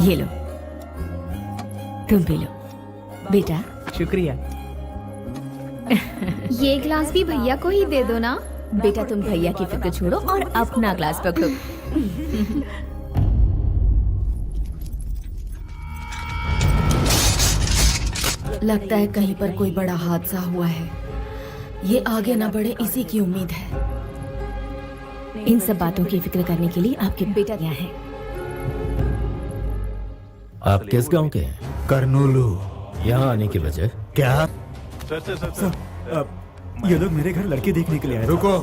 ये लो, तुम P low बेटा। शुक्रिया। ये ग्लास भी भैया को ही दे दो ना। बेटा तुम भैया की फिक्र छोड़ो और अपना ग्लास पकड़ो। लगता है कहीं पर कोई बड़ा हादसा हुआ है। ये आगे ना बढ़े इसी की उम्मीद है। इन सब बातों की फिक्र करने के लिए आपके बेटा यहाँ है। आप किस गांव के हैं? करनूलू। यहाँ आने की वजह? क्या? ये लोग मेरे घर लड़के देखने के लिए आए। रुको,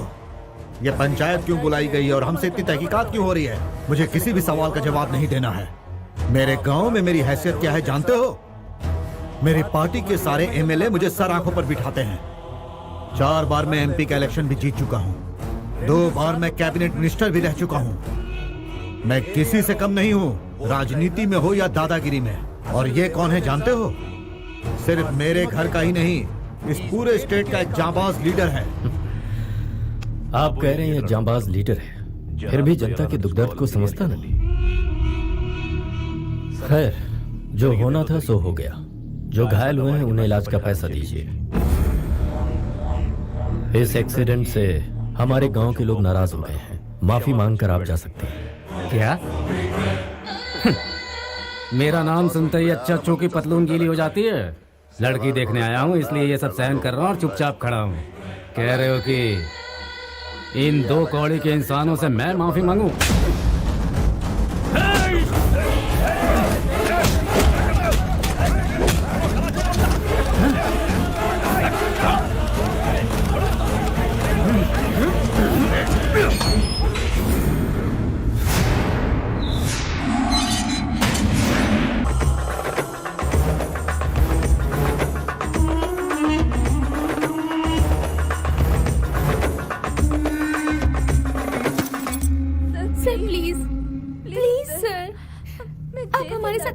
ये पंचायत क्यों बुलाई गई और हमसे इतनी तहकीकात क्यों हो रही है? मुझे किसी भी सवाल का जवाब नहीं देना है। मेरे गांव में मेरी हैसियत क्या है जानते हो? मेरी पार्टी के सारे एमएलए मुझे सर आंखों पर बिठाते हैं। 4 बार मैं एमपी का इलेक्शन भी जीत चुका हूँ। 2 बार मैं कैबिनेट मिनिस्टर भी रह चुका हूँ। मैं किसी से कम नहीं हूँ, राजनीति में हो या दादागिरी में। और ये कौन है जानते हो? सिर्फ मेरे घर का ही नहीं, इस पूरे स्टेट का एक जांबाज लीडर है। आप कह रहे हैं ये जांबाज लीडर है, फिर भी जनता के दुख दर्द को समझता नहीं। खैर, जो होना था सो हो गया। जो घायल हुए हैं उन्हें इलाज का पैसा दीजिए। इस एक्सीडेंट से हमारे गांव के लोग नाराज हो गए हैं। माफी मांगकर आप जा सकते हैं। क्या? मेरा नाम सुनते ही अच्छा चौकी पतलून गीली हो जाती है। लड़की देखने आया हूँ इसलिए ये सब सहन कर रहा हूँ और चुपचाप खड़ा हूँ। कह रहे हो कि इन 2 कौड़ी के इंसानों से मैं माफी मांगू?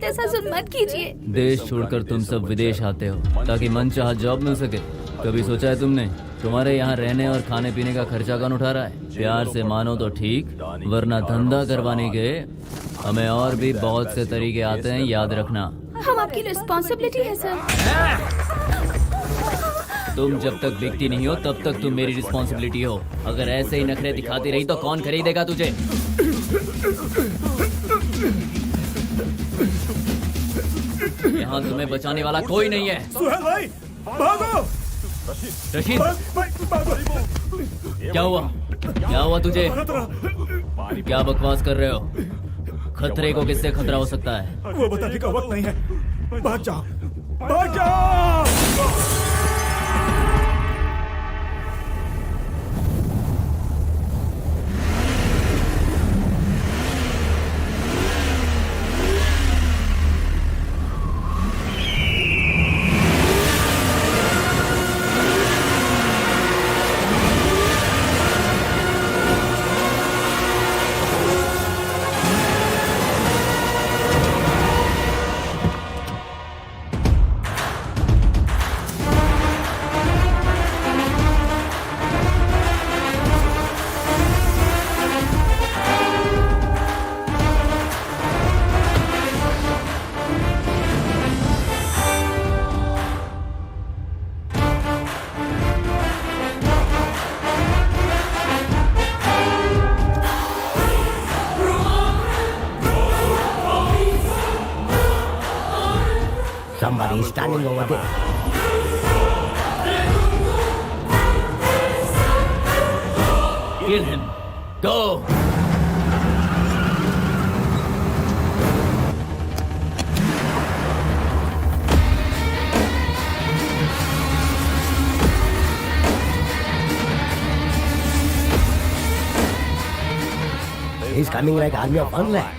ऐसा जुल्म मत कीजिए। देश छोड़कर तुम सब विदेश आते हो ताकि मनचाहा जॉब मिल सके। कभी सोचा है तुमने तुम्हारे यहाँ रहने और खाने पीने का खर्चा कौन उठा रहा है? प्यार से मानो तो ठीक, वरना धंधा करवाने के हमें और भी बहुत से तरीके आते हैं, याद रखना। हम आपकी रिस्पॉन्सिबिलिटी है सर। तुम जब तक बिकती नहीं हो तब तक तुम मेरी रिस्पॉन्सिबिलिटी हो। अगर ऐसे ही नखरे दिखाती रही तो कौन खरीदेगा तुझे? यहाँ तुम्हें बचाने वाला कोई नहीं है। सुहेल भाई, भागो! रशीद, क्या हुआ? क्या हुआ तुझे? क्या बकवास कर रहे हो? खतरे को किससे खतरा हो सकता है? वो बताने का वक्त नहीं है। भाग जाओ, भाग जाओ! Somebody is standing over there. Kill him. Go. He's coming like army of 1 lakh.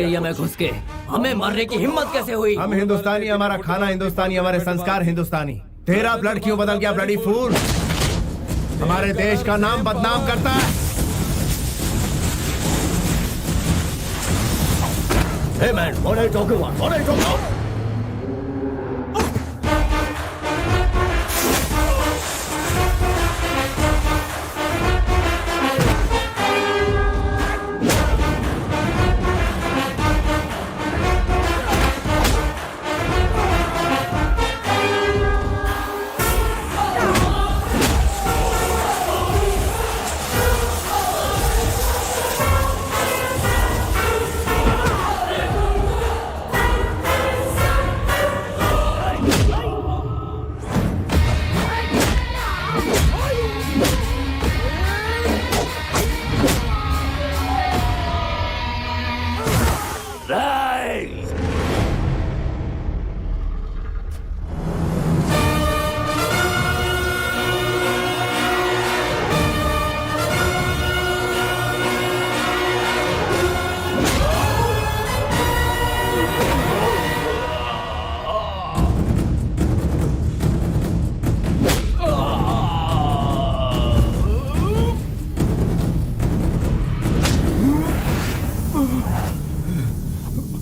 Area में घुस के हमें मारने की हिम्मत कैसे हुई? हम हिंदुस्तानी, हमारा खाना हिंदुस्तानी, हमारे संस्कार हिंदुस्तानी। तेरा ब्लड क्यों बदल गया ब्लडी फूल? हमारे देश का नाम बदनाम करता है। Hey man, what are you talking about? What are you talking about?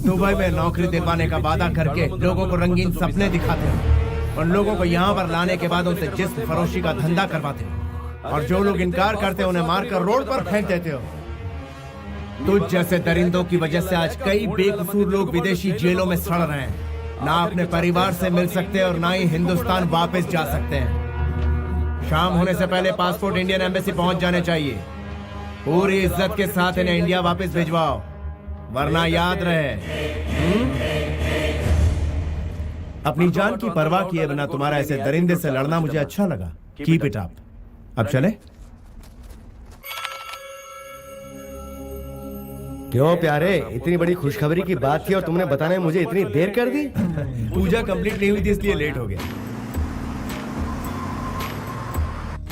Dubai में नौकरी दिलवाने का वादा करके लोगों को रंगीन सपने दिखाते हो। उन लोगों को यहाँ पर लाने के बाद उनसे जिस्म फरोशी का धंधा करवाते हो, और जो लोग इनकार करते हैं उन्हें मारकर रोड पर फेंक देते हो। तुझ जैसे दरिंदों की वजह से आज कई बेकसूर लोग विदेशी जेलों में सड़ रहे हैं। ना अपने परिवार से मिल सकते और ना ही हिंदुस्तान वापस जा सकते हैं। शाम होने से पहले पासपोर्ट इंडियन एम्बेसी पहुंच जाने चाहिए। पूरी इज्जत के साथ इन्हें इंडिया वापस भिजवाओ, वरना याद रहे अपनी जान की परवाह किए बिना तुम्हारा ऐसे दरिंदे से लड़ना मुझे अच्छा लगा। Keep it up. अब चले? क्यों प्यारे, इतनी बड़ी खुशखबरी की बात थी और तुमने बताने में मुझे इतनी देर कर दी? पूजा कंप्लीट नहीं हुई थी इसलिए लेट हो गया।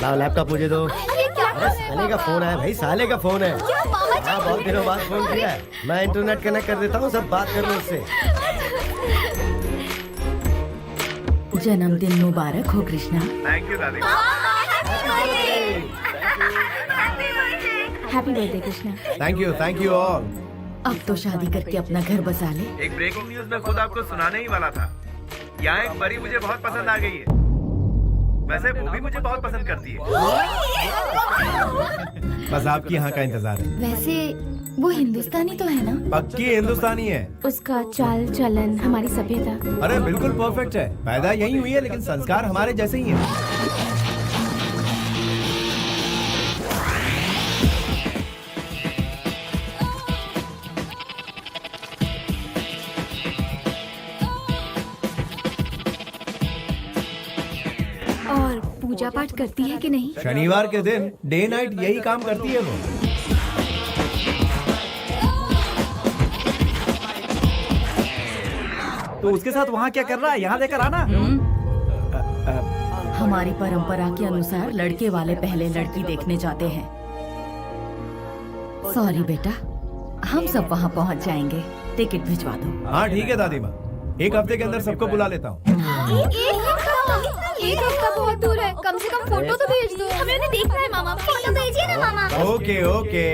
लाओ लैपटॉप मुझे दो। साले का फोन है भाई, साले का फोन है। हाँ, बहुत दिनों बाद फोन किया है। मैं इंटरनेट कनेक्ट कर देता हूँ, सब बात कर लो उससे। जन्मदिन मुबारक हो कृष्णा। थैंक यू दादी। Happy birthday Krishna. Thank you all. अब तो शादी करके अपना घर बसा ले। एक ब्रेकिंग न्यूज मैं खुद आपको सुनाने ही वाला था। यहाँ एक परी मुझे बहुत पसंद आ गई है। वैसे वो भी मुझे बहुत पसंद करती है। बस आपकी यहाँ का इंतजार है। वैसे वो हिंदुस्तानी तो है ना? पक्की हिंदुस्तानी है। उसका चाल चलन, हमारी सभ्यता। अरे बिल्कुल परफेक्ट है। पैदा यही हुई है लेकिन संस्कार हमारे जैसे ही हैं। और पूजा पाठ करती है कि नहीं? शनिवार के दिन डे नाइट यही काम करती है वो। तो उसके साथ वहाँ क्या कर रहा है? यहाँ लेकर आना। हमारी परंपरा के अनुसार लड़के वाले पहले लड़की देखने जाते हैं। सॉरी बेटा, हम सब वहाँ पहुँच जाएंगे। टिकट भिजवा दो। हाँ ठीक है दादी माँ, एक हफ्ते के अंदर सबको बुला लेता हूँ। एक हफ्ता बहुत दूर है, कम से कम फोटो तो भेज दो। हमें उन्हें देखना है मामा, फोटो भेजिए ना मामा। Okay okay.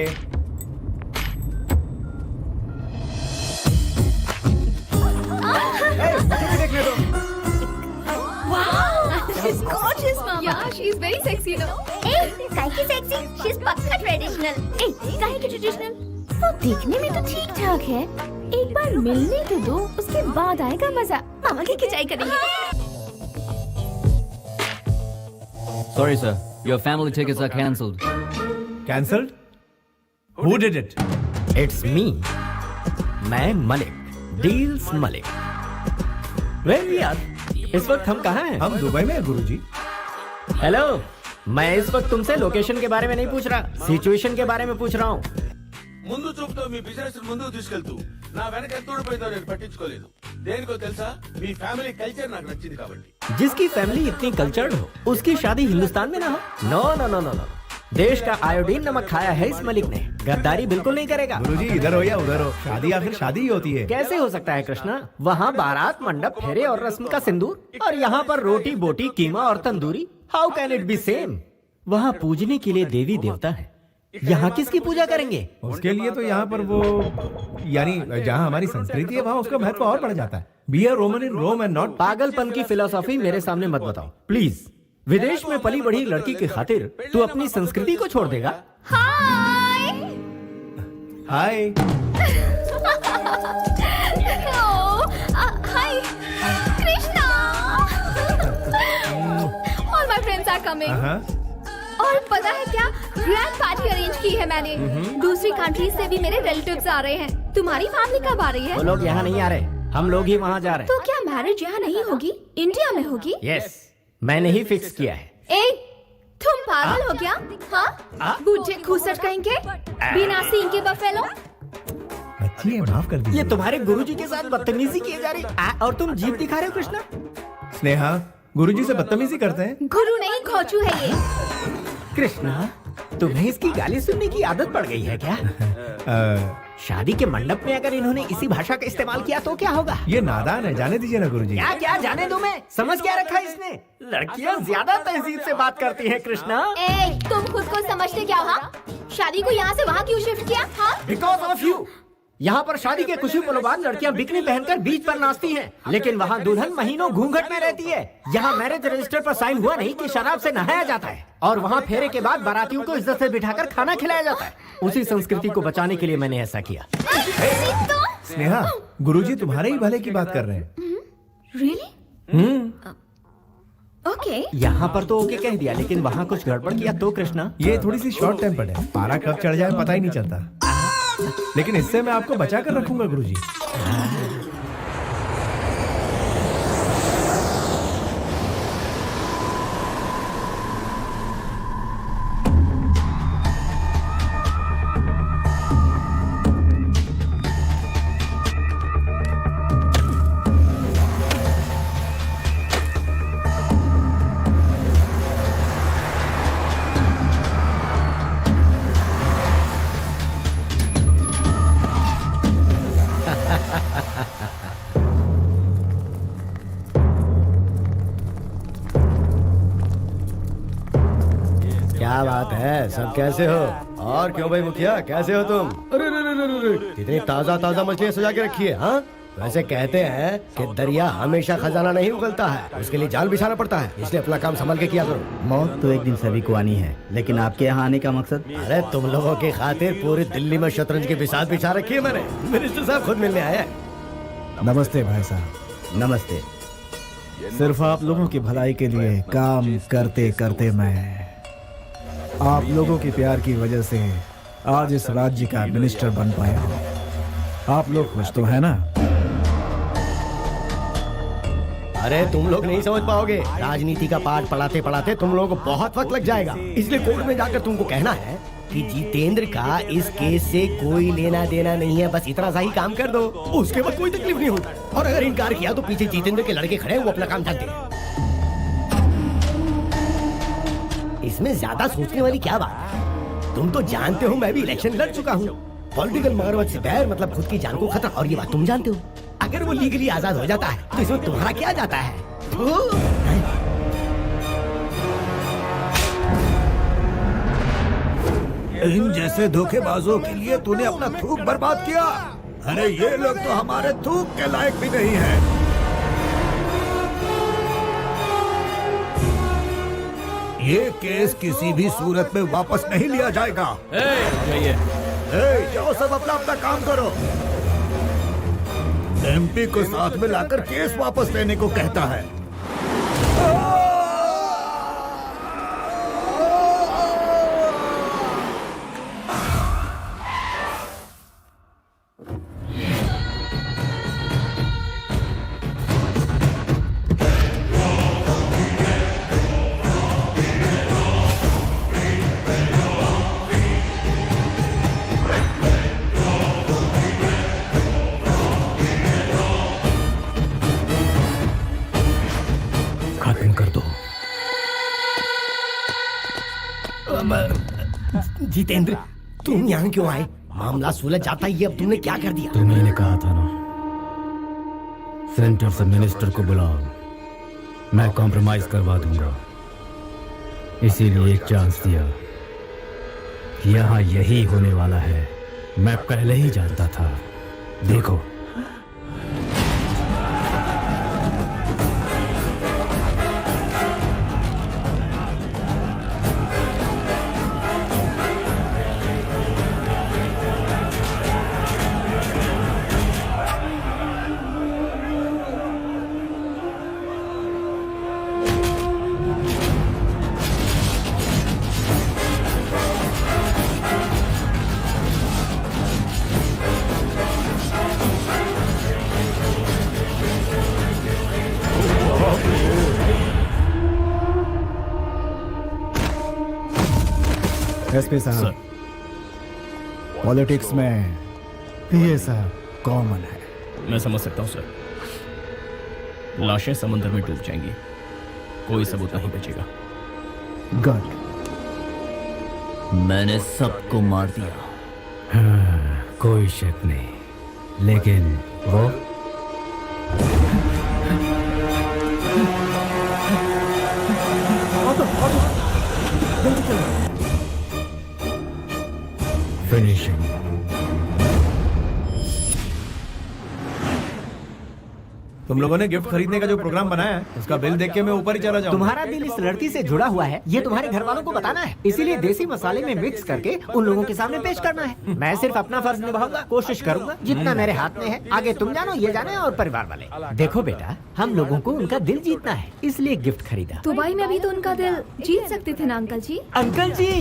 देखने दो। She's gorgeous, mama. Yeah, she's very sexy, no? काहे की सेक्सी? She's पक्का ट्रेडिशनल। काहे की ट्रेडिशनल? वो देखने में तो ठीक ठाक है। एक बार मिलने तो दो, उसके बाद आएगा मजा। मामा की खिंचाई करेंगे। Sorry sir, your family tickets are cancelled. Cancelled? Who did it? It's me, मैं मलिक, डील्स मलिक। वेल यार, इस वक्त हम कहाँ हैं? हम दुबई में हैं गुरुजी। हेलो, मैं इस वक्त तुमसे लोकेशन के बारे में नहीं पूछ रहा, सिचुएशन के बारे में पूछ रहा हूँ। ముందు చూపుతో మీ బిజినెస్ ముందుకు తీసుకెళ్తూ నా వెనక తోడిపోయిందో నేను పట్టించుకోలేదు. దేనికో తెలుసా? మీ ఫ్యామిలీ కల్చర్ నాకు నచ్చింది. కాబట్టి. जिसकी फैमिली इतनी कल्चर्ड हो, उसकी शादी हिंदुस्तान में ना हो। No no no no no, I am not interested. Hey, what are you देश का आयोडीन नमक खाया है इस मलिक ने। गद्दारी बिल्कुल नहीं करेगा। गुरुजी इधर हो या उधर हो, शादी आखिर शादी ही होती है। कैसे हो सकता है कृष्णा? वहाँ बारात, मंडप, फेरे और रस्म का सिंदूर, और यहाँ पर रोटी बोटी, कीमा और tandoori. How can it be same? वहाँ पूजने के लिए देवी देवता है, यहाँ किसकी पूजा करेंगे? उसके लिए तो यहाँ पर वो, यानी जहाँ हमारी संस्कृति है वहाँ उसका महत्व और बढ़ जाता है। Be a Roman in Rome and not. पागलपन की फिलोसॉफी मेरे सामने मत बताओ प्लीज। विदेश में पली बढ़ी लड़की की खातिर तू अपनी संस्कृति को छोड़ देगा? Hi hi hi Krishna. All my friends are coming. और पता है क्या, ग्रैंड पार्टी अरेंज की है मैंने। दूसरी कंट्री से भी मेरे रिलेटिव्स आ रहे हैं। तुम्हारी फैमिली कब आ रही है? वो लोग यहाँ नहीं आ रहे, हम लोग ही वहाँ जा रहे तो क्या मैरिज यहाँ नहीं होगी, इंडिया में होगी? हैं। यस, मैंने ही फिक्स किया है। ए, तुम पागल हो क्या? हाँ, बूझे खूसट कहेंगे, बिना सींग के बफेलो। अच्छी है, माफ कर दीजिए। ये तुम्हारे गुरुजी के साथ बदतमीजी की जा रही और तुम जीप दिखा रहे हो कृष्णा। स्नेहा, गुरुजी से बदतमीजी करते हैं? गुरु नहीं, खोचू है ये। कृष्णा, तुम्हें इसकी गाली सुनने की आदत पड़ गई है क्या? शादी के मंडप में अगर इन्होंने इसी भाषा का इस्तेमाल किया तो क्या होगा? ये नादान है, जाने दीजिए ना गुरुजी। क्या क्या जाने दो, मैं समझ क्या रखा है इसने? लड़कियां ज्यादा तहजीब से बात करती हैं कृष्णा। ए, तुम खुद को समझते क्या हो? हाँ? शादी को यहाँ से वहाँ क्यों शिफ्ट किया? हाँ? Because of you. यहाँ पर शादी के कुछ ही पलों बाद लड़कियां बिकनी पहनकर बीच पर नाचती हैं, लेकिन वहाँ दुल्हन महीनों घूंघट में रहती है। यहाँ मैरिज रजिस्टर पर साइन हुआ नहीं कि शराब से नहाया जाता है, और वहाँ फेरे के बाद बारातियों को इज्जत से बिठाकर खाना खिलाया जाता है। उसी संस्कृति को बचाने के लिए मैंने ऐसा किया। स्नेहा, गुरुजी तुम्हारे ही भले की बात कर रहे हैं। Really? ओके। यहाँ पर तो ओके कह दिया, लेकिन वहाँ कुछ गड़बड़ किया तो कृष्णा? ये थोड़ी सी शॉर्ट टेम्पर्ड है, पारा कब चढ़ जाए पता ही नहीं चलता। लेकिन इससे मैं आपको बचा कर रखूंगा गुरुजी। क्या बात है, सब कैसे हो? और क्यों भाई मुखिया, कैसे हो तुम? अरे कितनी ताजा ताजा मछलियाँ सजा के रखी है। हाँ, वैसे कहते हैं कि दरिया हमेशा खजाना नहीं उगलता है, उसके लिए जाल बिछाना पड़ता है, इसलिए अपना काम संभाल के किया करो। मौत तो एक दिन सभी को आनी है, लेकिन आपके यहाँ आने का मकसद? अरे तुम लोगों की खातिर पूरी दिल्ली में शतरंज की बिसात बिछा रखी है मैंने। मिनिस्टर साहब खुद मिलने आया है। नमस्ते भाई साहब। नमस्ते। सिर्फ आप लोगों की भलाई के लिए काम करते करते मैं आप लोगों के प्यार की वजह से आज इस राज्य का मिनिस्टर बन पाया हूँ। आप लोग खुश तो है ना? अरे तुम लोग नहीं समझ पाओगे, राजनीति का पाठ पढ़ाते पढ़ाते तुम लोगों को बहुत वक्त लग जाएगा। इसलिए कोर्ट में जाकर तुमको कहना है कि जितेंद्र का इस केस से कोई लेना देना नहीं है, बस इतना सा ही काम कर दो, उसके बाद कोई तकलीफ नहीं होगी। और अगर इनकार किया तो पीछे जितेंद्र के लड़के खड़े हैं, वो अपना काम जानते हैं। इसमें ज्यादा सोचने वाली क्या बात है? तुम तो जानते हो मैं भी इलेक्शन लड़ चुका हूँ। पॉलिटिकल मगरमच्छ से बैर मतलब खुद की जान को खतरा, और ये बात तुम जानते हो। अगर वो लीगली आजाद हो जाता है तो इसमें तुम्हारा क्या जाता है? इन जैसे धोखेबाजों के लिए तूने अपना थूक बर्बाद किया। अरे ये लोग तो हमारे थूक के लायक भी नहीं है। ये केस किसी भी सूरत में वापस नहीं लिया जाएगा। जाओ सब अपना अपना काम करो। एमपी को साथ में लाकर केस वापस लेने को कहता है। जितेंद्र, तुम यहाँ क्यों आए? मामला सुलझ जाता ही अब तुमने क्या कर दिया? तुम्ही ने कहा था ना, सेंटर से मिनिस्टर को बुलाओ, मैं कॉम्प्रोमाइज करवा दूंगा। इसीलिए एक चांस दिया। यहाँ यही होने वाला है, मैं पहले ही जानता था। देखो, एसपी साहब, पॉलिटिक्स में ये सब कॉमन है। मैं समझ सकता हूँ सर। लाशें समंदर में डूब जाएंगी, कोई सबूत नहीं बचेगा। गॉड, मैंने सबको मार दिया। हाँ, कोई शक नहीं, लेकिन वो फिनिशिंग। तुम लोगों ने गिफ्ट खरीदने का जो प्रोग्राम बनाया है, उसका बिल देख के मैं ऊपर ही चला जाऊँ। तुम्हारा दिल इस लड़की से जुड़ा हुआ है, ये तुम्हारे घर वालों को बताना है। इसीलिए देसी मसाले में मिक्स करके उन लोगों के सामने पेश करना है। मैं सिर्फ अपना फर्ज निभाऊंगा, कोशिश करूंगा जितना मेरे हाथ में है। आगे तुम जानो, ये जाने और परिवार वाले। देखो बेटा, हम लोगों को उनका दिल जीतना है, इसलिए गिफ्ट खरीदा। दुबई में भी तो उनका दिल जीत सकते थे ना अंकल जी। अंकल जी,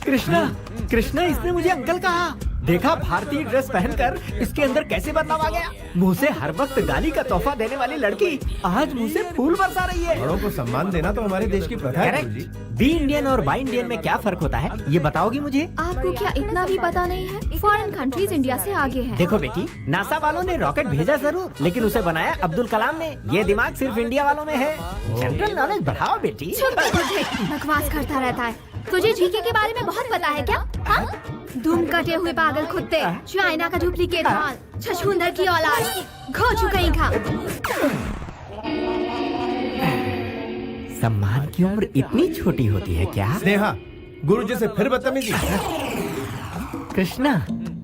कृष्णा, कृष्णा, इसने मुझे अंकल कहा। देखा भारतीय ड्रेस पहनकर इसके अंदर कैसे बदलाव आ गया। मुंह से हर वक्त गाली का तोहफा देने वाली लड़की आज मुंह से फूल बरसा रही है। बड़ों को सम्मान देना तो हमारे देश की प्रथा है। करेक्ट। बी इंडियन और बाई इंडियन में क्या फर्क होता है, ये बताओगी मुझे? आपको क्या इतना भी पता नहीं है? फॉरेन कंट्रीज इंडिया से आगे हैं। देखो बेटी, नासा वालों ने रॉकेट भेजा जरूर, लेकिन उसे बनाया अब्दुल कलाम ने। ये दिमाग सिर्फ इंडिया वालों में है। जनरल नॉलेज बढ़ाओ बेटी। बकवास करता रहता है। तुझे जीके के बारे में बहुत पता है क्या? हाँ? दुम कटे हुए पागल कुत्ते, चाइना का डुप्लीकेट माल, छछूंदर की औलाद, घो चुका खा। सम्मान की उम्र इतनी छोटी होती है क्या? स्नेहा, गुरुजी से फिर बदतमीजी। कृष्णा,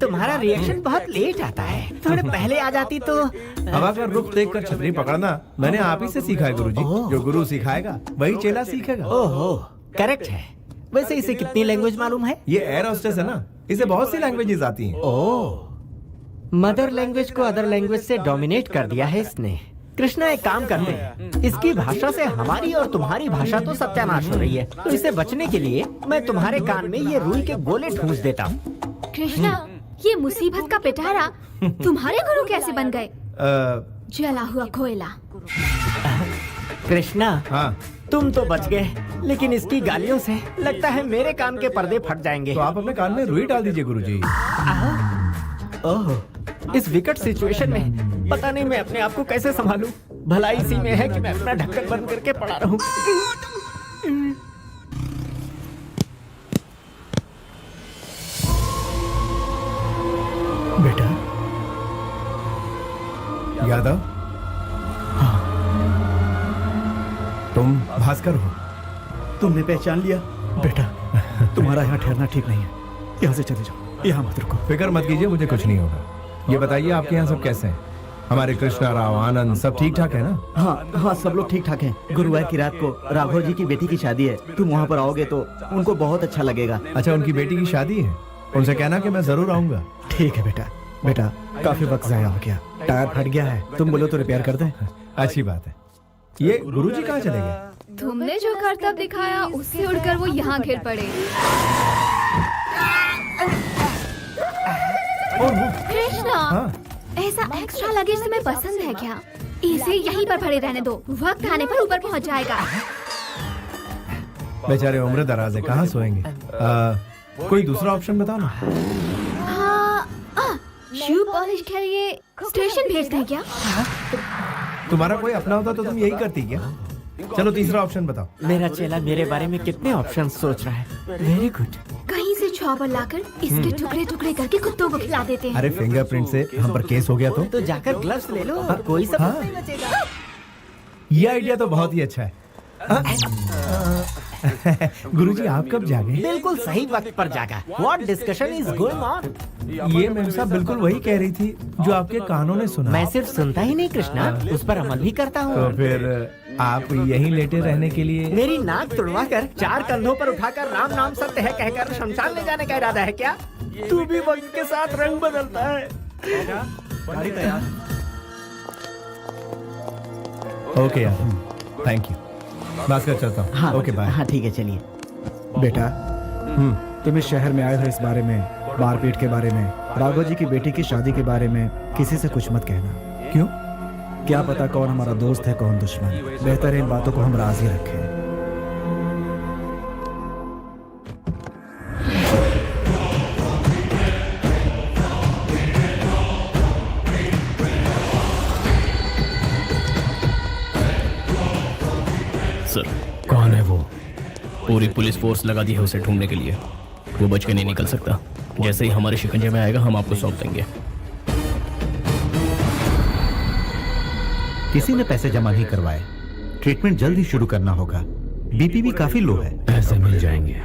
तुम्हारा रिएक्शन बहुत लेट आता है। थोड़े पहले आ जाती तो। हवा का रुख देखकर छतरी पकड़ना मैंने आप ही से सीखा है गुरुजी। जो गुरु सिखाएगा वही चेला सीखेगा। ओहो, करेक्ट है। वैसे इसे कितनी लैंग्वेज मालूम है? ये एयर होस्टेस है ना, इसे बहुत सी लैंग्वेजेस आती हैं। ओह, मदर लैंग्वेज को अदर लैंग्वेज से डोमिनेट कर दिया है इसने। कृष्णा, एक काम करते हैं, इसकी भाषा से हमारी और तुम्हारी भाषा तो सत्यानाश हो रही है। तो इसे बचने के लिए मैं तुम्हारे कान में ये रुई के गोले ठूंस देता हूँ। कृष्णा, ये मुसीबत का पिटारा तुम्हारे गुरु कैसे बन गए? जला हुआ कोयला। कृष्णा, हाँ, तुम तो बच गए, लेकिन इसकी गालियों से लगता है मेरे कान के पर्दे फट जाएंगे। तो आप अपने कान में रुई डाल दीजिए गुरुजी। ओह, इस विकट सिचुएशन में पता नहीं मैं अपने आप को कैसे संभालूं। भलाई इसी में है कि मैं अपना ढक्कन बंद करके पड़ा रहूं। बेटा, यादव, तुम भास्कर हो? तुमने पहचान लिया? बेटा, तुम्हारा यहाँ ठहरना ठीक नहीं है, यहाँ से चले जाओ, यहाँ मत रुको। फिक्र मत कीजिए, मुझे कुछ नहीं होगा। ये बताइए आपके यहाँ सब कैसे हैं? हमारे कृष्णा राव, आनंद सब ठीक ठाक है ना? हाँ हाँ, सब लोग ठीक ठाक हैं। गुरुवार की रात को राघव जी की बेटी की शादी है। तुम वहाँ पर आओगे तो उनको बहुत अच्छा लगेगा। अच्छा, उनकी बेटी की शादी है? उनसे कहना कि मैं जरूर आऊंगा। ठीक है बेटा। बेटा, काफी वक्त जाया हो गया, टायर फट गया है, तुम बोलो तो रिपेयर कर दें। अच्छी बात है। ये गुरुजी कहाँ चले गए? तुमने जो करतब दिखाया उससे उड़कर वो यहाँ गिर पड़े। कृष्णा, हाँ? ऐसा एक्स्ट्रा लगेज तुम्हें पसंद है क्या? इसे यहीं पर खड़े रहने दो, वक्त आने पर ऊपर पहुँच जाएगा। बेचारे उम्र दराज है, कहाँ सोएंगे? कोई दूसरा ऑप्शन बताओ ना। शू पॉलिश के लिए स्टेशन भेज दें क्या? तुम्हारा कोई अपना होता तो तुम यही करती क्या? चलो तीसरा ऑप्शन बताओ। मेरा चेला मेरे बारे में कितने ऑप्शन सोच रहा है। Very good. कहीं से चॉपर लाकर इसके टुकड़े टुकड़े करके कुत्तों को खिला देते हैं। अरे फिंगरप्रिंट से हम पर केस हो गया तो जाकर ग्लव्स ले लो, कोई सबूत नहीं बचेगा। ये आइडिया तो बहुत ही अच्छा है। गुरुजी आप कब जागे? बिल्कुल सही वक्त पर जागा। What discussion is going on? ये मैम साहब बिल्कुल वही कह रही थी जो आपके कानों ने सुना। मैं सिर्फ सुनता ही नहीं कृष्णा, उस पर अमल भी करता हूँ। तो फिर आप यहीं लेटे रहने के लिए मेरी नाक तुड़वा कर 4 कंधों पर उठाकर राम नाम सत्य है कहकर शमशान ले जाने का इरादा है क्या? तू भी वक्त के साथ रंग बदलता है। ओके यार, थैंक यू। भास्कर चलता हूँ। हाँ, ओके बाय। हाँ ठीक है, चलिए। बेटा तुम इस शहर में आए हो, इस बारे में, मारपीट के बारे में, राघव जी की बेटी की शादी के बारे में किसी से कुछ मत कहना। क्यों? क्या पता कौन हमारा दोस्त है कौन दुश्मन। बेहतर है इन बातों को हम राज ही रखें। सर कौन है वो? पूरी पुलिस फोर्स लगा दी है उसे ढूंढने के लिए। वो बच के नहीं निकल सकता। जैसे ही हमारे शिकंजे में आएगा हम आपको सौंप देंगे। किसी ने पैसे जमा नहीं करवाए। ट्रीटमेंट जल्द ही शुरू करना होगा। बीपी भी काफी लो है। पैसे मिल जाएंगे।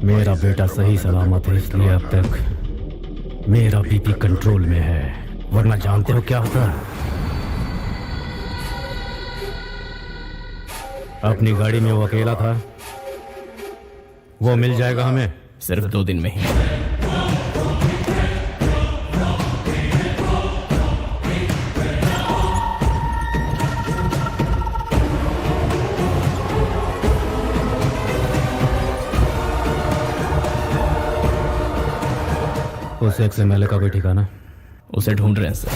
मेरा बेटा सही सलामत है, इसलिए अब तक मेरा बीपी कंट्रोल में है, वरना जानते हो क्या होता? अपनी गाड़ी में वो अकेला था, वो मिल जाएगा हमें सिर्फ 2 दिन में ही। उस XMLA का कोई ठिकाना? उसे ढूंढ रहे हैं सर।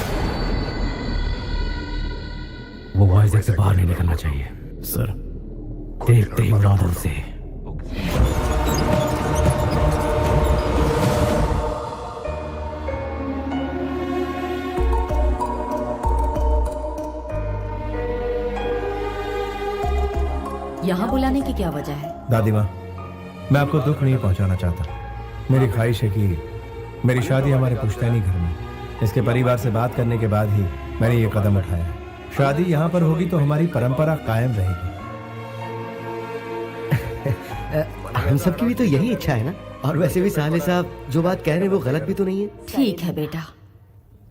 वो वाइजैक से बाहर नहीं निकलना चाहिए सर। देखते ही उड़ा दो उसे। यहाँ बुलाने की क्या वजह है? दादी माँ, मैं आपको दुख नहीं पहुंचाना चाहता। मेरी ख्वाहिश है कि मेरी शादी हमारे पुश्तैनी घर में। इसके परिवार से बात करने के बाद ही मैंने ये कदम उठाया है। शादी यहाँ पर होगी तो हमारी परंपरा कायम रहेगी। हम सबकी भी तो यही इच्छा है ना। और वैसे भी साले साहब जो बात कह रहे हैं वो गलत भी तो नहीं है। ठीक है बेटा,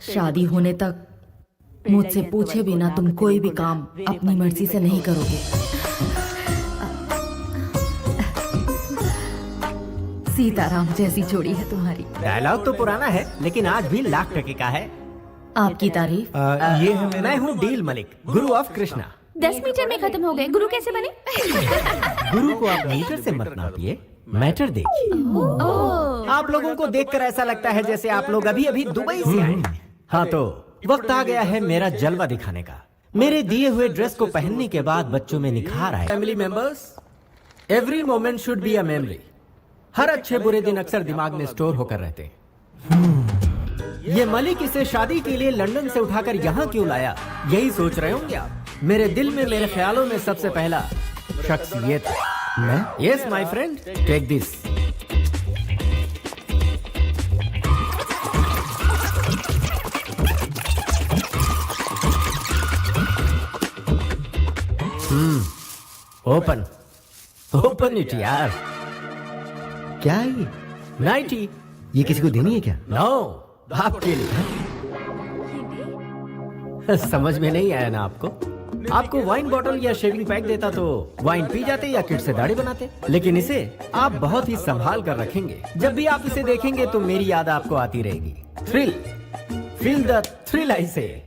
शादी होने तक मुझसे पूछे बिना तुम कोई भी काम अपनी मर्जी से नहीं करोगे। सीताराम जैसी जोड़ी है तुम्हारी। डायलॉग तो पुराना है लेकिन आज भी लाख टके का है। आपकी तारीफ। ये है मैं हूँ deal Malik, Guru of Krishna. 10 metre में खत्म हो गए। गुरु कैसे बने? गुरु को आप मीटर से मत नापिए, मैटर देखिए। आप लोगों को देखकर ऐसा लगता है जैसे आप लोग अभी अभी दुबई से आए हैं। हाँ तो वक्त आ गया है मेरा जलवा दिखाने का। मेरे दिए हुए ड्रेस को पहनने के बाद बच्चों में निखार आए। Family members, every moment should be a memory. हर अच्छे बुरे दिन अक्सर दिमाग में स्टोर होकर रहते हैं। ये मलिक इसे शादी के लिए लंदन से उठाकर यहाँ क्यों लाया, यही सोच रहे होंगे आप। मेरे दिल में, मेरे ख्यालों में सबसे पहला शख्स ये था। मैं? Yes my friend, take this. Open open it यार। क्या है ये? नाइटी। ये किसी को देनी है क्या? नो, आपके लिए। समझ में नहीं आया ना आपको? आपको वाइन बॉटल या शेविंग पैक देता तो वाइन पी जाते या किट से दाढ़ी बनाते, लेकिन इसे आप बहुत ही संभाल कर रखेंगे। जब भी आप इसे देखेंगे तो मेरी याद आपको आती रहेगी। थ्रिल, फील द थ्रिल आई से।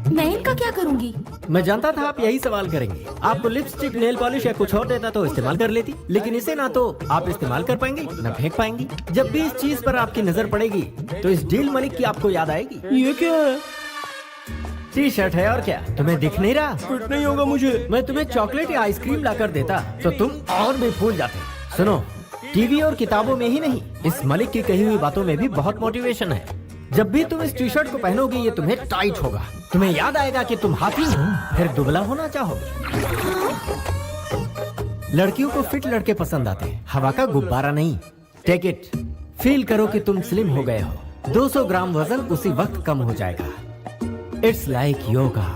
मैं इनका क्या करूंगी? मैं जानता था आप यही सवाल करेंगे। आपको लिपस्टिक, नेल पॉलिश या कुछ और देता तो इस्तेमाल कर लेती, लेकिन इसे ना तो आप इस्तेमाल कर पाएंगे ना फेंक पाएंगी। जब भी इस चीज पर आपकी नजर पड़ेगी तो इस डील मलिक की आपको याद आएगी। ये क्या है? टी शर्ट है और क्या, तुम्हें दिख नहीं रहा? फिट नहीं होगा मुझे। मैं तुम्हें चॉकलेट या आइसक्रीम लाकर देता तो तुम और भी फूल जाते। सुनो, टीवी और किताबों में ही नहीं, इस मलिक की कही हुई बातों में भी बहुत मोटिवेशन है। जब भी तुम इस टी शर्ट को पहनोगे ये तुम्हें टाइट होगा। तुम्हें याद आएगा कि तुम हाथी हो, फिर दुबला होना चाहोगे। लड़कियों को फिट लड़के पसंद आते हैं, हवा का गुब्बारा नहीं। टेक इट, फील करो कि तुम स्लिम हो गए हो। 200 ग्राम वजन उसी वक्त कम हो जाएगा। It's like yoga.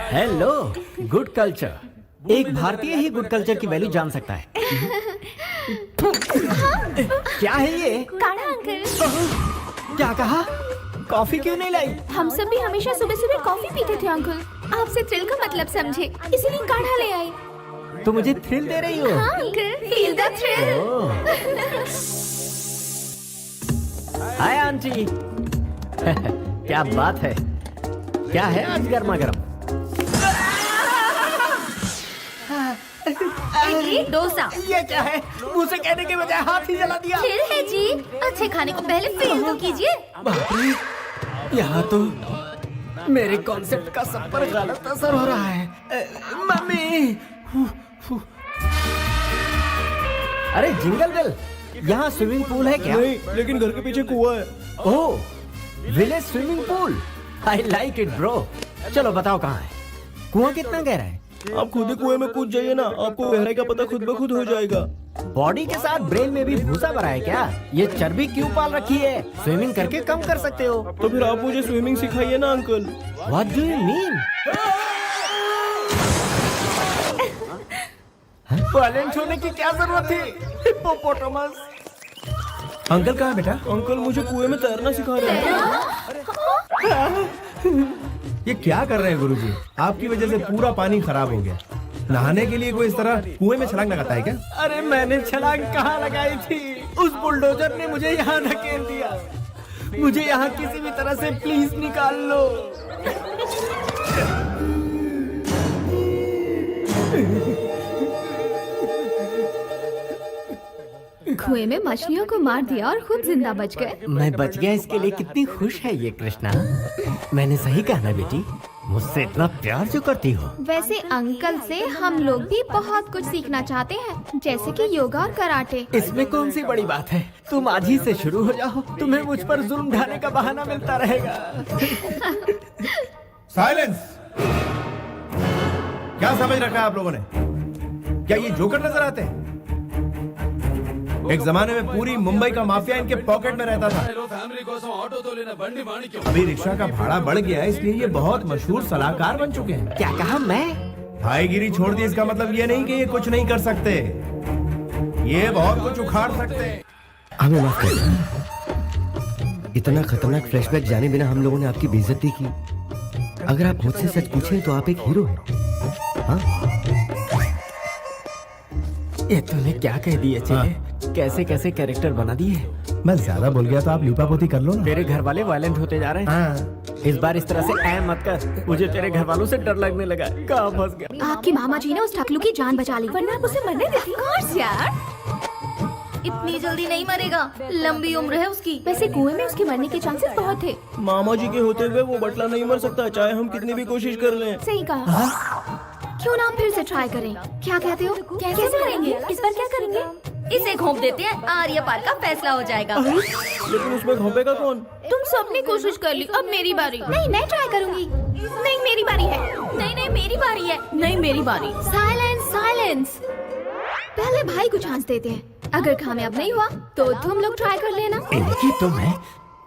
Hello, good culture. एक भारतीय ही गुड कल्चर की वैल्यू जान सकता है। क्या है ये? काढ़ा अंकल। क्या कहा? कॉफी क्यों नहीं लाई? हम सब भी हमेशा सुबह सुबह कॉफी पीते थे अंकल। आपसे थ्रिल का मतलब समझे, इसीलिए काढ़ा ले आई। तो मुझे थ्रिल दे रही हो? हाँ uncle, feel the thrill. Hi aunty. क्या बात है? क्या है आज गर्मा गर्म? इडली डोसा। ये क्या है? मुंह से कहने के बजाय हाथ ही जला दिया। थ्रिल है जी, अच्छे खाने को पहले फील तो कीजिए। यहाँ तो मेरे कॉन्सेप्ट का सब पर गलत असर हो रहा है। मम्मी। अरे जिंगल बेल, यहाँ स्विमिंग पूल है क्या? नहीं, लेकिन घर के पीछे कुआं है। Oh, village swimming pool. I like it bro. चलो बताओ कहाँ है? कुआं कितना गहरा है? आप खुद ही कुएं में कूद जाइए ना, आपको गहराई का पता खुद ब खुद हो जाएगा। बॉडी के साथ ब्रेन में भी भूसा भरा है क्या? ये चर्बी क्यों पाल रखी है? स्विमिंग करके कम कर सकते हो। तो फिर आप मुझे स्विमिंग सिखाइए ना uncle. What do you mean? Violent होने की क्या जरूरत थी? हिप्पोपोटामस। अंकल कहाँ है बेटा? अंकल मुझे कुएं में तैरना सिखा रहे हैं। ये क्या कर रहे हैं गुरुजी? आपकी वजह से पूरा पानी खराब हो गया। नहाने के लिए कोई इस तरह कुएं में छलांग लगाता है क्या? अरे मैंने छलांग कहाँ लगाई थी? उस बुलडोजर ने मुझे यहाँ धकेल दिया। मुझे यहाँ किसी भी तरह से प्लीज निकाल लो। कुएं में मछलियों को मार दिया और खुद जिंदा बच गए। मैं बच गया, इसके लिए कितनी खुश है ये कृष्णा। मैंने सही कहा ना बेटी? मुझसे इतना प्यार जो करती हो। वैसे अंकल से हम लोग भी बहुत कुछ सीखना चाहते हैं, जैसे कि योगा और कराटे। इसमें कौन सी बड़ी बात है? तुम आज ही से शुरू हो जाओ, तुम्हें मुझ पर जुल्म ढाने का बहाना मिलता रहेगा। साइलेंस! क्या समझ रखा है आप लोगों ने? क्या ये जोकर नजर आते हैं? एक जमाने में पूरी मुंबई का माफिया इनके पॉकेट में रहता था। अभी रिक्शा का भाड़ा बढ़ गया है, इसलिए ये बहुत मशहूर सलाहकार बन चुके हैं। क्या कहा? मैं भाईगिरी छोड़ दी, इसका मतलब ये नहीं कि ये कुछ नहीं कर सकते। ये बहुत कुछ उखाड़ सकते हैं। हमें माफ कर दो। इतना खतरनाक फ्लैशबैक जाने बिना हम लोगों ने आपकी बेइज्जती की। अगर आप मुझसे सच पूछें तो आप एक हीरो हैं। हाँ? ये तूने क्या कह दिया चले? कैसे कैसे कैरेक्टर बना दिए? मैं ज्यादा बोल गया तो आप लिपापोती कर लो ना। तेरे घर वाले वायलेंट होते जा रहे हैं। हाँ। इस बार इस तरह से ऐ मत कर, मुझे तेरे घर वालों से डर लगने लगा। कहाँ फंस गया? आपके मामा जी ने उस टकलू की जान बचा ली, वरना आप उसे मरने देती। कोर्स यार, इतनी जल्दी नहीं मरेगा, लंबी उम्र है उसकी। वैसे कुएं में उसके मरने के चांसेस बहुत थे। मामा जी के होते हुए वो बटला नहीं मर सकता, चाहे हम कितनी भी कोशिश कर लें। सही कहा। क्यों ना हम फिर से ट्राई करें? क्या कहते हो? कैसे करेंगे? इस बार क्या करेंगे? इसे घोंप देते हैं, आर्य पार का फैसला हो जाएगा। लेकिन उसमें घोंपेगा कौन? तुम सबने कोशिश कर ली, अब मेरी बारी। नहीं, मैं ट्राई करूंगी। नहीं, मेरी बारी है। नहीं नहीं, मेरी बारी है। नहीं, मेरी बारी। Silence, silence. पहले भाई को चांस देते हैं, अगर कामयाब नहीं हुआ तो तुम लोग ट्राई कर लेना। इनकी तो मैं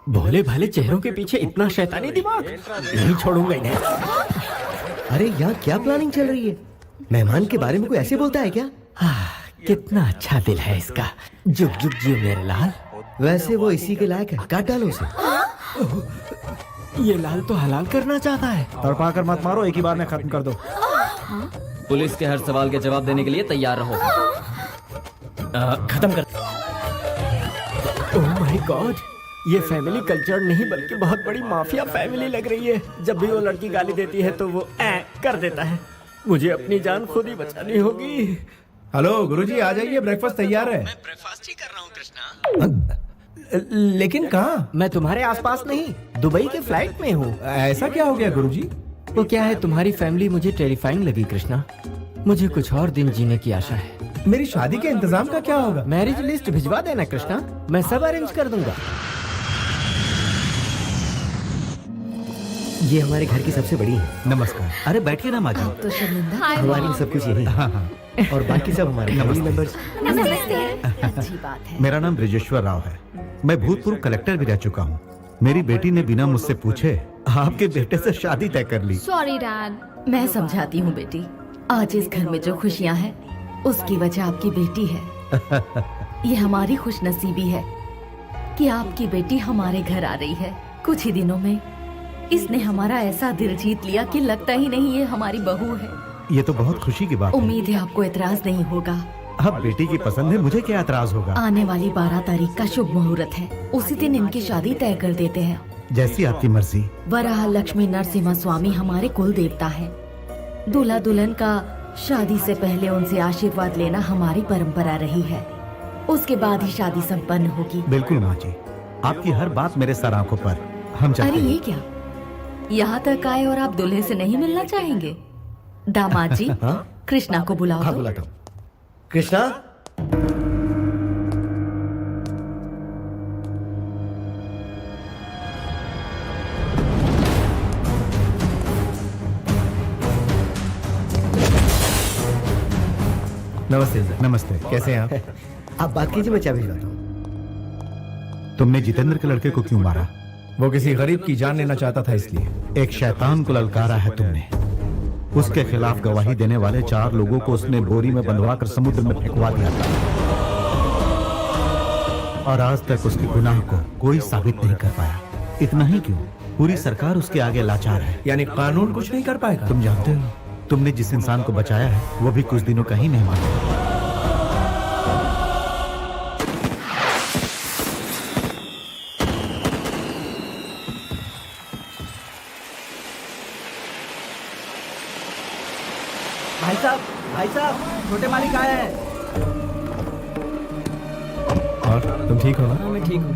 भोले भाले चेहरों के पीछे इतना शैतानी दिमाग नहीं छोड़ूंगा इन्हें। अरे यहाँ क्या प्लानिंग चल रही है? मेहमान के बारे में कोई ऐसे बोलता है क्या? कितना अच्छा दिल है इसका। जुग जुग जियो मेरे लाल। वैसे वो इसी के लायक है, काट डालो उसे। ये लाल तो हलाल करना चाहता है। तड़पा कर मत मारो, एक ही बार में खत्म कर दो। पुलिस के हर सवाल के जवाब देने के लिए तैयार रहो। खत्म कर। ओह माय गॉड, ये फैमिली कल्चर नहीं बल्कि बहुत बड़ी माफिया फैमिली लग रही है। जब भी वो लड़की गाली देती है तो वो कर देता है। मुझे अपनी जान खुद ही बचानी होगी। हेलो गुरुजी, आ जाइए, ब्रेकफास्ट तैयार है। मैं ब्रेकफास्ट ही कर रहा हूँ कृष्णा। लेकिन कहाँ? मैं तुम्हारे आसपास नहीं, दुबई के फ्लाइट में हूँ। ऐसा क्या हो गया गुरुजी? वो क्या है, तुम्हारी फैमिली मुझे टेरिफाइंग लगी कृष्णा। मुझे कुछ और दिन जीने की आशा है। मेरी शादी के इंतजाम का क्या होगा? मैरिज लिस्ट भिजवा देना कृष्णा, मैं सब अरेंज कर दूंगा। ये हमारे घर की सबसे बड़ी है। नमस्कार। अरे बैठिए ना माजी, तो शर्मिंदा हमारे लिए सब कुछ यही है। और बाकी सब हमारे फैमिली मेंबर्स। अच्छी बात है। मेरा नाम ब्रिजेश्वर राव है। मैं भूतपूर्व कलेक्टर भी रह चुका हूँ। मेरी बेटी ने बिना मुझसे पूछे आपके बेटे से शादी तय कर ली। Sorry dad. मैं समझाती हूँ बेटी, आज इस घर में जो खुशियाँ हैं उसकी वजह आपकी बेटी है। ये हमारी खुशनसीबी है कि आपकी बेटी हमारे घर आ रही है। कुछ ही दिनों में इसने हमारा ऐसा दिल जीत लिया कि लगता ही नहीं ये हमारी बहू है। ये तो बहुत खुशी की बात है। उम्मीद है आपको एतराज नहीं होगा। अब बेटी की पसंद है, मुझे क्या एतराज होगा। आने वाली 12 तारीख का शुभ मुहूर्त है, उसी दिन इनकी शादी तय कर देते हैं। जैसी आपकी मर्जी। वराह लक्ष्मी नरसिम्हा स्वामी हमारे कुल देवता है। दूल्हा दुल्हन का शादी से पहले उनसे आशीर्वाद लेना हमारी परंपरा रही है। उसके बाद ही शादी संपन्न होगी। बिल्कुल माँ जी, आपकी हर बात मेरे सर आंखों पर। हम चलते अरे हैं। ये क्या, यहाँ तक आए और आप दूल्हे से नहीं मिलना चाहेंगे? दामाद जी, कृष्णा को बुलाओ। हाँ बुलाता हूँ। कृष्णा, नमस्ते सर। नमस्ते। कैसे हैं आप? आप बात कीजिए, मैं चाय भिजवाता हूँ। तुमने जितेंद्र के लड़के को क्यों मारा? वो किसी गरीब की जान लेना चाहता था इसलिए। एक शैतान को ललकारा है तुमने। उसके खिलाफ गवाही देने वाले 4 लोगों को उसने बोरी में बंधवा कर समुद्र में फेंकवा दिया था, और आज तक उसके गुनाह को कोई साबित नहीं कर पाया। इतना ही क्यों, पूरी सरकार उसके आगे लाचार है। यानी कानून कुछ नहीं कर पाएगा? तुम जानते हो, तुमने जिस इंसान को बचाया है वो भी कुछ दिनों का ही मेहमान है। भाई साहब, छोटे मालिक आए हैं। और तुम ठीक हो ना? मैं ठीक हूँ।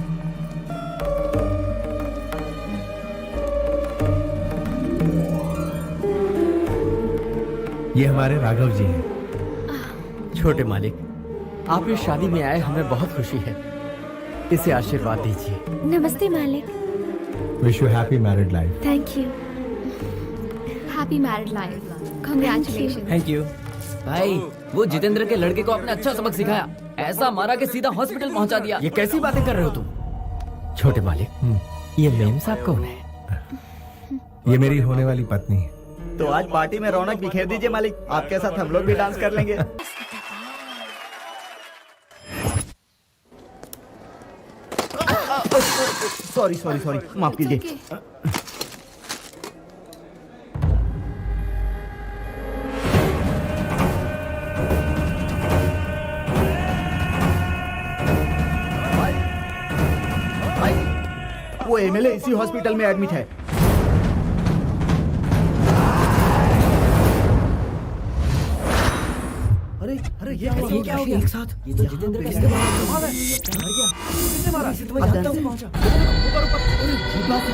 ये हमारे राघव जी हैं। छोटे मालिक, आप इस शादी में आए, हमें बहुत खुशी है। इसे आशीर्वाद दीजिए। नमस्ते मालिक। Wish you happy married life. Thank you. Happy married life. Congratulation. Thank you. भाई, वो जितेंद्र के लड़के को आपने अच्छा सबक सिखाया। ऐसा मारा कि सीधा हॉस्पिटल पहुंचा दिया। ये कैसी बातें कर रहे हो तुम? छोटे मालिक, ये मेम साहब कौन है? ये मेरी होने वाली पत्नी है। तो आज पार्टी में रौनक बिखेर दीजिए मालिक, आपके साथ हम लोग भी डांस कर लेंगे। सॉरी सॉरी सॉरी, माफ कीजिए। वो एमएलए इसी हॉस्पिटल में एडमिट है। अरे अरे ये क्या हो गया एक साथ? ये तो जितेंद्र का किसने मारा? किसने मारा? अब जानता हूँ। ऊपर ऊपर। अरे बात है।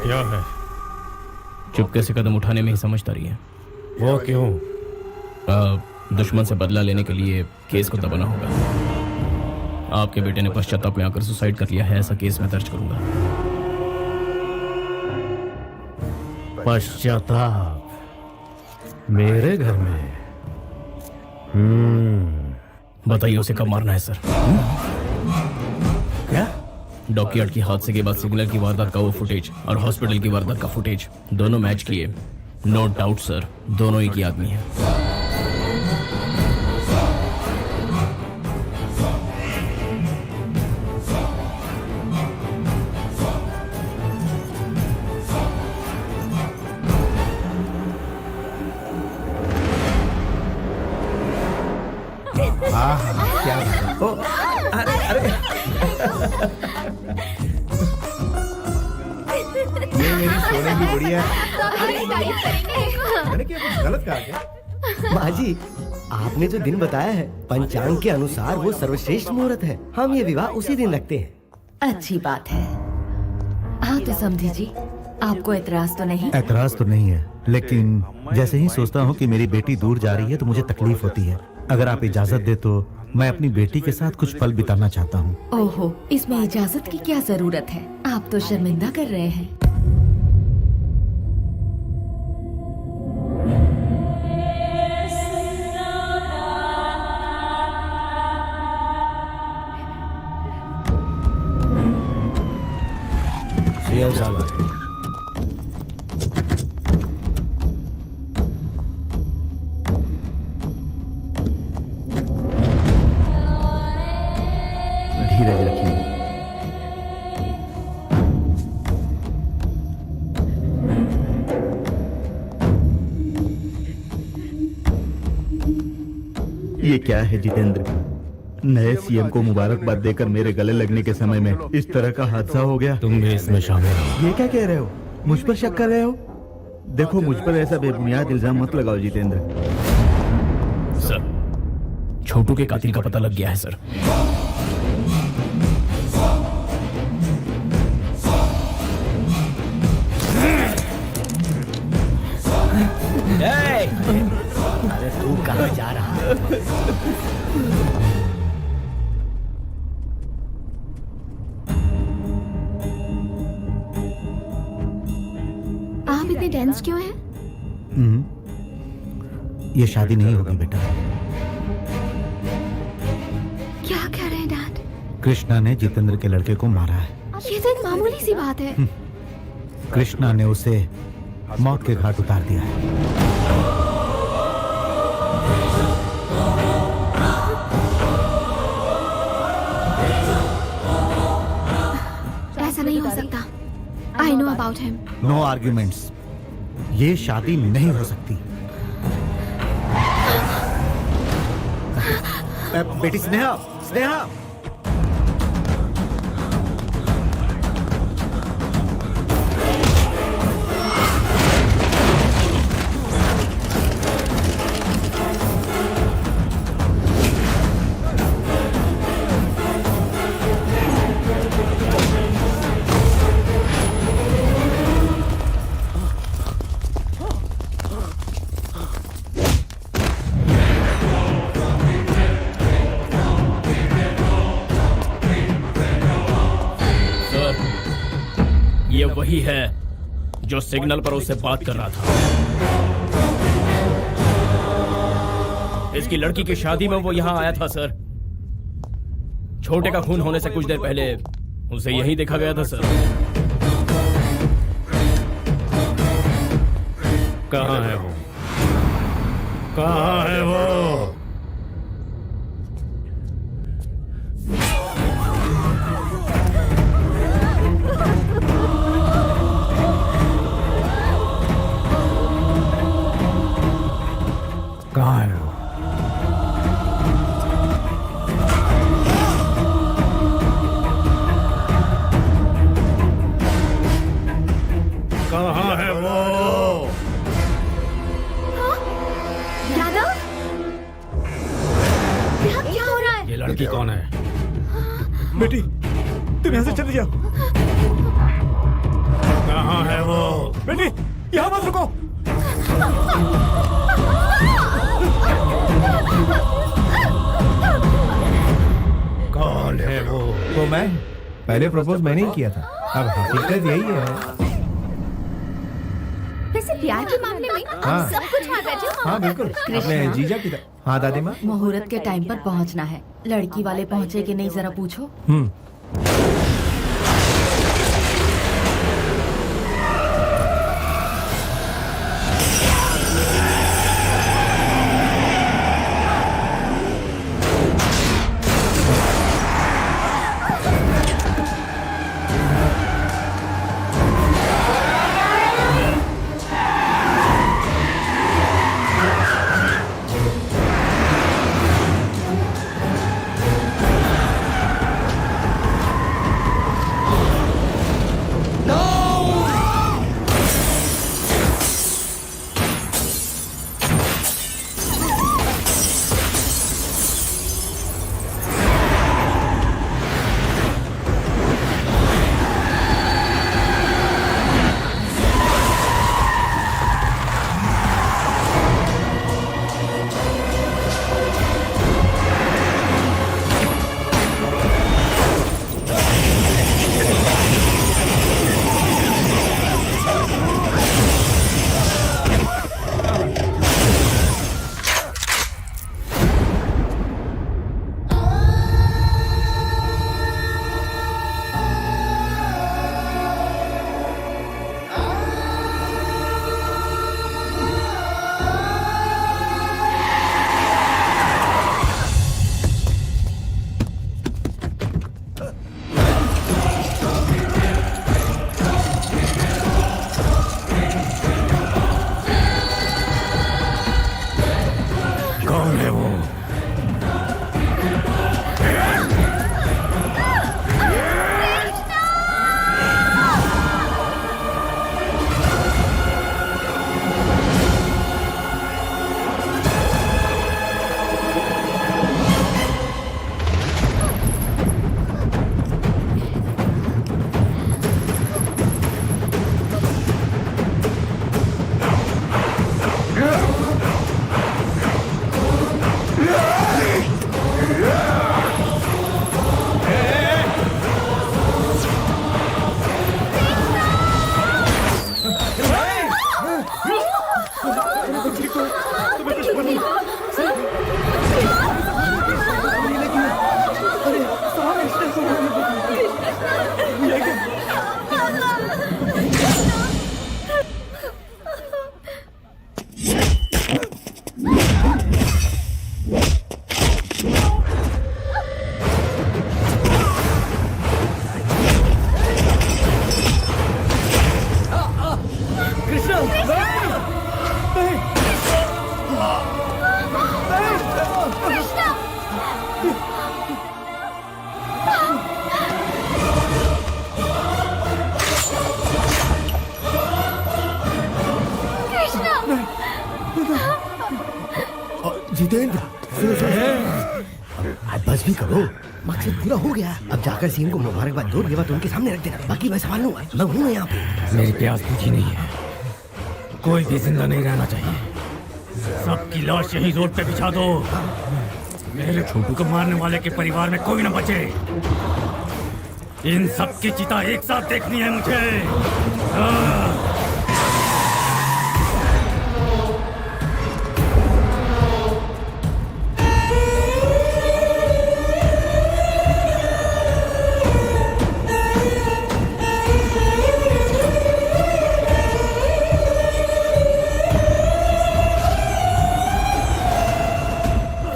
क्या है? चुपके से कदम उठाने में ही समझदारी है। वो क्यों? दुश्मन से बदला लेने के लिए केस को दबाना होगा। आपके बेटे ने पश्चाताप में आकर सुसाइड कर लिया है, ऐसा केस मैं दर्ज करूंगा। पश्चाताप मेरे घर में? बताइए उसे कब मारना है सर? क्या? डॉकयार्ड की हादसे के बाद सिग्नल की वारदात का वो फुटेज और हॉस्पिटल की वारदात का फुटेज दोनों मैच किए। नो डाउट सर, दोनों एक ही आदमी है। क्या बात है? ओ, अरे अरे ये मेरी सोने की गुड़िया है। मैंने क्या कुछ गलत कहा क्या? माँ जी, आपने जो दिन बताया है पंचांग के अनुसार वो सर्वश्रेष्ठ मुहूर्त है। हम ये विवाह उसी दिन रखते हैं। अच्छी बात है। हाँ तो समझी जी, आपको एतराज तो नहीं? एतराज तो नहीं है, लेकिन जैसे ही सोचता हूँ कि मेरी बेटी दूर जा रही है तो मुझे तकलीफ होती है। अगर आप इजाजत दे तो मैं अपनी बेटी के साथ कुछ पल बिताना चाहता हूँ। ओहो, इसमें इजाजत की क्या जरूरत है? आप तो शर्मिंदा कर रहे हैं। धीरज रखिए। ये क्या है जितेंद्र? नए सीएम को मुबारकबाद देकर मेरे गले लगने के समय में इस तरह का हादसा हो गया। तुम भी इसमें शामिल हो। ये क्या कह रहे हो? मुझ पर शक कर रहे हो? देखो, मुझ पर ऐसा बेबुनियाद इल्जाम मत लगाओ जितेंद्र। सर, छोटू के कातिल का पता लग गया है सर। अरे तू कहाँ जा रहा है? आप इतने टेंस क्यों हैं? ये शादी नहीं होगी बेटा। क्या कह रहे हैं डैड? कृष्णा ने जितेंद्र के लड़के को मारा है। ये तो एक मामूली सी बात है। कृष्णा ने उसे मौत के घाट उतार दिया है। ऐसा नहीं हो सकता। I know about him. No arguments. ये शादी नहीं हो सकती। बेटी स्नेहा, स्नेहा, ये वही है जो सिग्नल पर उससे बात कर रहा था। इसकी लड़की की शादी में वो यहाँ आया था सर। छोटे का खून होने से कुछ देर पहले उसे यही देखा गया था सर। कहाँ है वो? कहाँ है वो? कहाँ है वो? कहाँ है वो? यादव, यहाँ क्या हो रहा है? ये लड़की कौन है? बेटी, तुम यहाँ से चले जाओ। कहाँ है वो? बेटी, यहाँ मत रुको। कौन है वो? तो मैं पहले प्रपोज मैंने ही किया था। अब हकीकत यही है। वैसे प्यार के मामले में हाँ। सब कुछ हाथ बैठे हो। हाँ बिल्कुल, अपने जीजा की तरह। हाँ दादी माँ। मुहूर्त के टाइम पर पहुंचना है। लड़की वाले पहुंचे कि नहीं जरा पूछो। जितेंद्र सुनो सुनो अब बस भी करो, मकसद पूरा हो गया। अब जाकर सीन को मुबारकबाद दो, ये बात उनके सामने रख देना, बाकी मैं संभाल लूंगा, मैं हूँ यहाँ पे। मेरी प्यास बुझी नहीं है, कोई भी जिंदा नहीं रहना चाहिए। सबकी लाश यही रोड पे बिछा दो। मेरे छोटू को मारने वाले के परिवार में कोई न बचे। इन सब की चिता एक साथ देखनी है मुझे।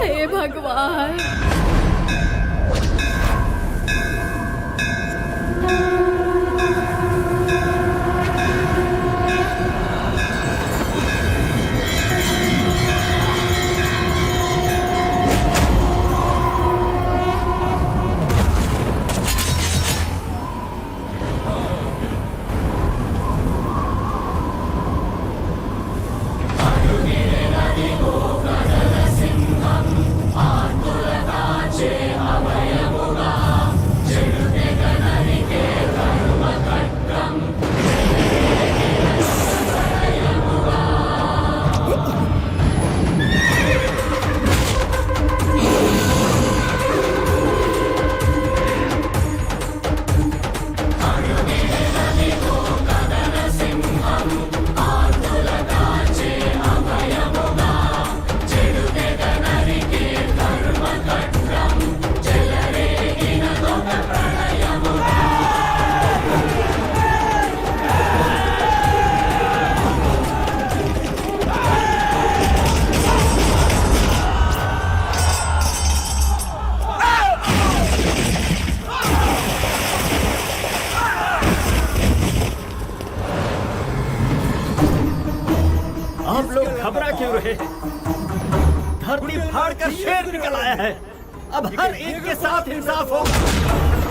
हे भगवान, आप लोग घबरा क्यों रहे? धरती फाड़ कर शेर निकल आया है। अब हर एक के साथ इंसाफ होगा।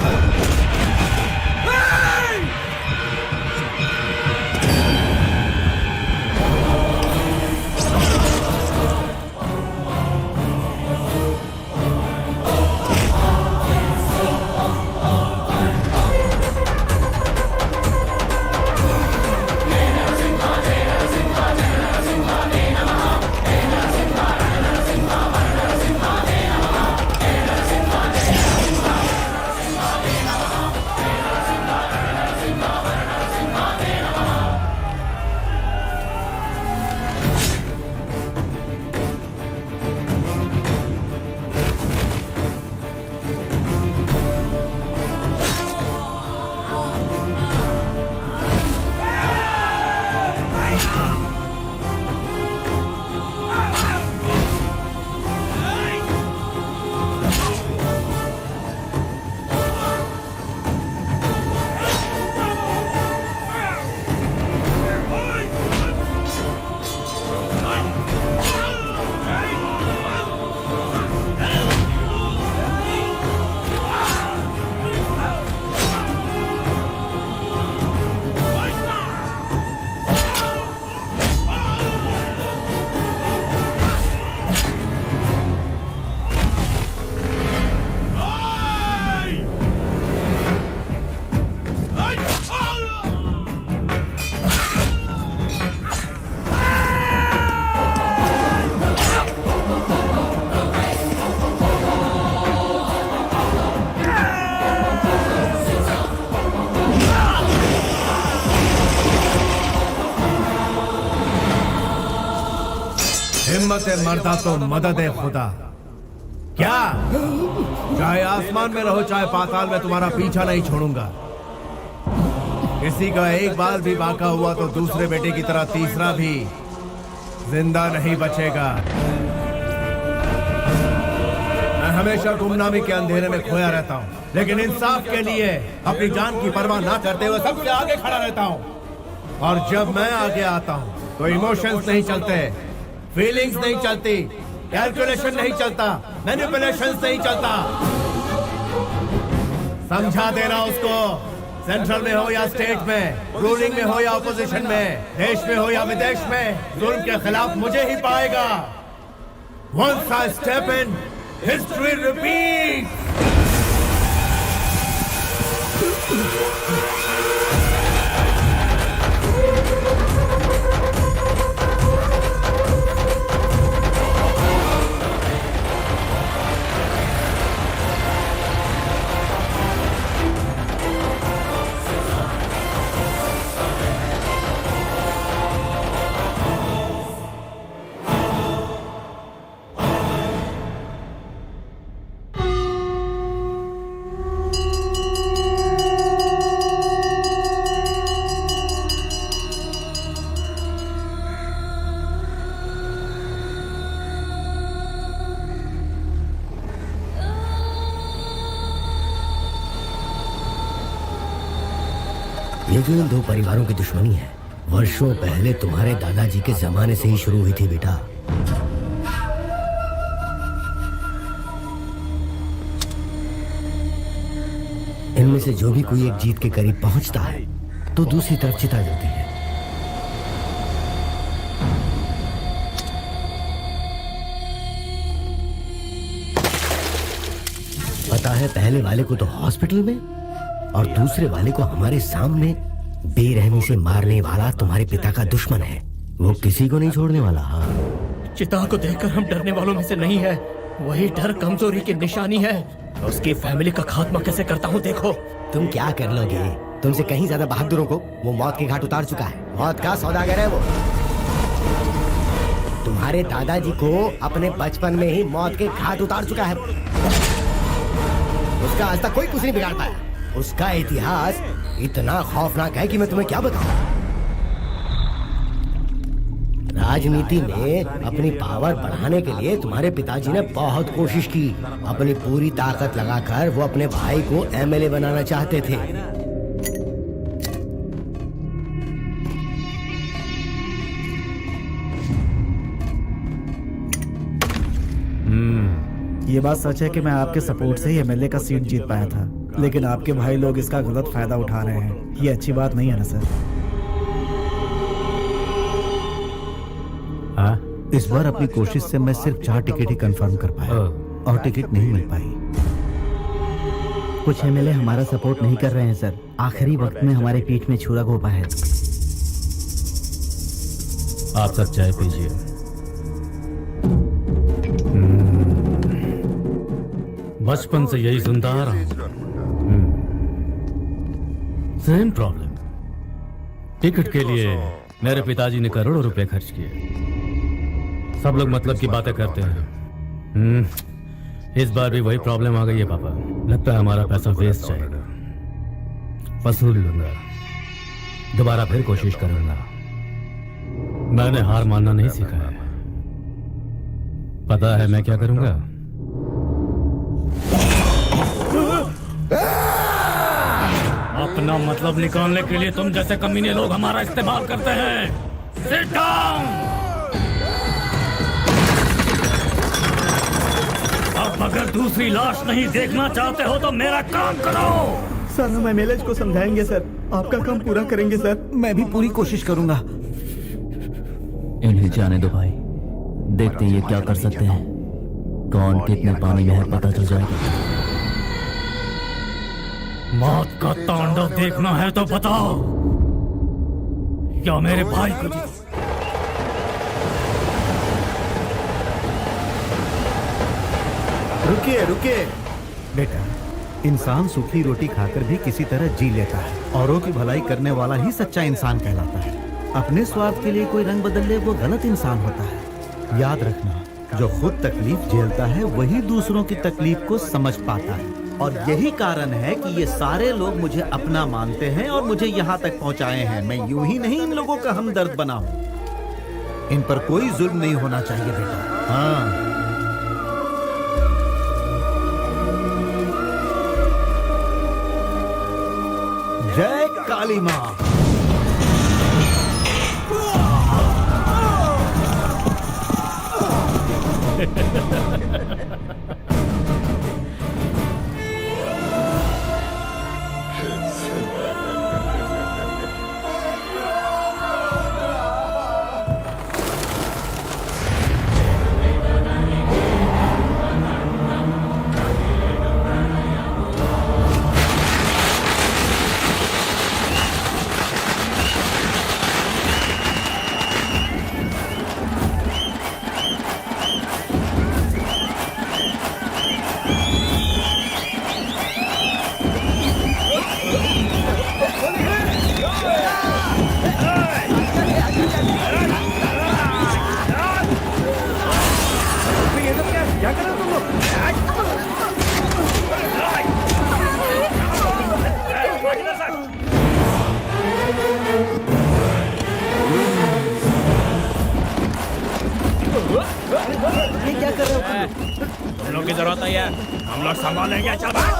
हिम्मत है मर्दा तो मदद है खुदा। क्या चाहे आसमान में रहो चाहे पाताल में, तुम्हारा पीछा नहीं छोड़ूंगा। किसी का एक बाल भी बाका हुआ तो दूसरे बेटे की तरह तीसरा भी जिंदा नहीं बचेगा। मैं हमेशा गुमनामी के अंधेरे में खोया रहता हूँ, लेकिन इंसाफ के लिए अपनी जान की परवाह ना करते हुए सबसे आगे खड़ा रहता हूँ। और जब मैं आगे आता हूँ तो इमोशंस नहीं चलते, फीलिंग्स नहीं चलती, कैलकुलेशन नहीं चलता, मैनिपुलेशंस नहीं चलता। समझा देना उसको, सेंट्रल में हो या स्टेट में, रूलिंग में हो या ऑपोजिशन में, देश में हो या विदेश में, जुल्म के खिलाफ मुझे ही पाएगा। Once I step in, history repeats. ये जो इन दो परिवारों की दुश्मनी है वर्षों पहले तुम्हारे दादाजी के जमाने से ही शुरू हुई थी बेटा। इनमें से जो भी कोई एक जीत के करीब पहुंचता है तो दूसरी तरफ चिता जलती है। पता है पहले वाले को तो हॉस्पिटल में और दूसरे वाले को हमारे सामने बेरहमी से मारने वाला तुम्हारे पिता का दुश्मन है। वो किसी को नहीं छोड़ने वाला। हाँ, चिता को देखकर हम डरने वालों में से नहीं है। वही डर कमजोरी की निशानी है। उसकी फैमिली का खात्मा कैसे करता हूँ देखो। तुम क्या कर लोगे? तुमसे कहीं ज्यादा बहादुरों को वो मौत के घाट उतार चुका है। मौत का सौदागर है वो। तुम्हारे दादाजी को अपने बचपन में ही मौत के घाट उतार चुका है। उसका आज तक कोई कुछ नहीं बिगाड़ पाया। उसका इतिहास इतना खौफनाक है कि मैं तुम्हें क्या बताऊं। राजनीति में अपनी पावर बढ़ाने के लिए तुम्हारे पिताजी ने बहुत कोशिश की। अपनी पूरी ताकत लगाकर वो अपने भाई को एमएलए बनाना चाहते थे। ये बात सच है कि मैं आपके सपोर्ट से ही एमएलए का सीट जीत पाया था, लेकिन आपके भाई लोग इसका गलत फायदा उठा रहे हैं। ये अच्छी बात नहीं है ना सर? इस बार अपनी कोशिश से मैं सिर्फ 4 टिकट ही कंफर्म कर पाया और टिकट नहीं मिल पाई। कुछ एमएलए हमारा सपोर्ट नहीं कर रहे हैं सर। आखिरी वक्त में हमारे पीठ में छुरा घोंपा है। आप सब चाय पीजिए। बचपन से यही सुनता आ रहा हूं। Same problem. टिकट के लिए मेरे पिताजी ने करोड़ों रुपए खर्च किए। सब लोग मतलब की बातें करते हैं। इस बार भी वही प्रॉब्लम आ गई है पापा। लगता है हमारा पैसा वेस्ट जाएगा। वसूल लूंगा, दोबारा फिर कोशिश करूंगा। मैंने हार मानना नहीं सीखा है। पता है मैं क्या करूंगा? अपना मतलब निकालने के लिए तुम जैसे कमीने लोग हमारा इस्तेमाल करते हैं। Sit down. अब अगर दूसरी लाश नहीं देखना चाहते हो तो मेरा काम करो। सर हम एमएलए को समझाएंगे सर। आपका काम पूरा करेंगे सर। मैं भी पूरी कोशिश करूंगा। इन्हें जाने दो भाई, देखते हैं ये क्या कर सकते हैं। कौन कितने पानी में है पता चल जाएगा। मौत का तांडव देखना है तो बताओ, या मेरे भाई को रुकिए रुकिए बेटा, इंसान सूखी रोटी खाकर भी किसी तरह जी लेता है। औरों की भलाई करने वाला ही सच्चा इंसान कहलाता है। अपने स्वार्थ के लिए कोई रंग बदल ले वो गलत इंसान होता है। याद रखना, जो खुद तकलीफ झेलता है वही दूसरों की तकलीफ को समझ पाता है। और यही कारण है कि ये सारे लोग मुझे अपना मानते हैं और मुझे यहाँ तक पहुँचाए हैं। मैं यूं ही नहीं इन लोगों का हमदर्द बना हूँ। इन पर कोई जुल्म नहीं होना चाहिए बेटा। हाँ, जय काली माँ। करो तो ये हम लोग संभालेंगे। चल भाग।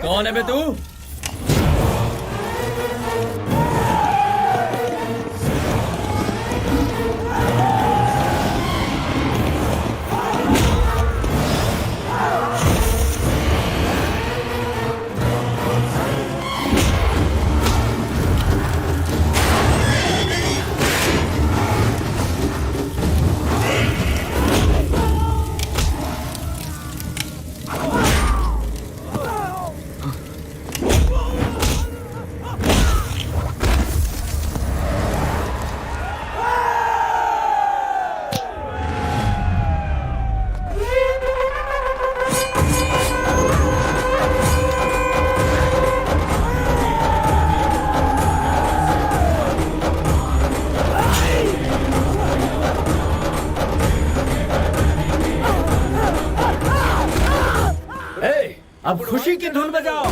कौन है बे तू? अब खुशी की धुन बजाओ।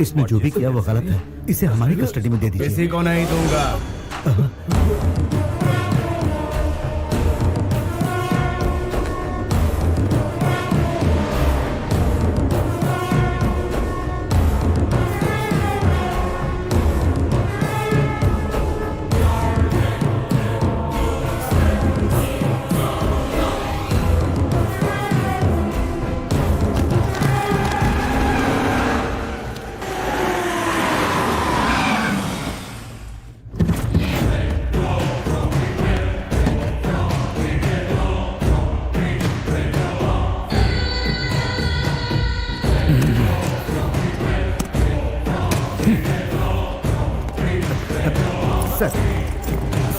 इसने जो भी किया वो गलत है, इसे हमारी कस्टडी में दे दीजिए। किसी को नहीं दूंगा।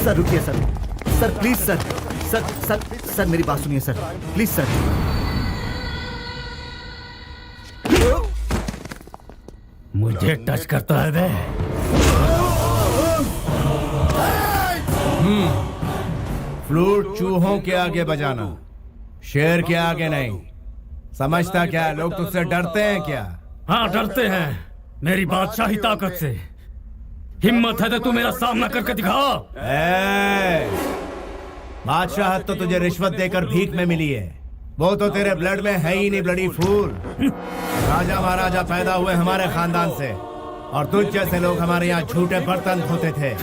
सर रुकिए sir, sir please sir, sir sir sir मेरी बात सुनिए सर, प्लीज सर। मुझे टच करता है बे। फ्लूट चूहों के आगे बजाना, शेर के आगे नहीं। समझता क्या है? लोग तुझसे डरते हैं क्या? हाँ डरते हैं मेरी बादशाही ताकत से। हिम्मत है तो तू मेरा सामना करके दिखा। बादशाहत तो तुझे रिश्वत देकर भीख में मिली है, वो तो तेरे ब्लड में है ही नहीं ब्लडी फूल। राजा महाराजा पैदा हुए हमारे खानदान से, और तुझ जैसे लोग हमारे यहाँ झूठे बर्तन धोते थे।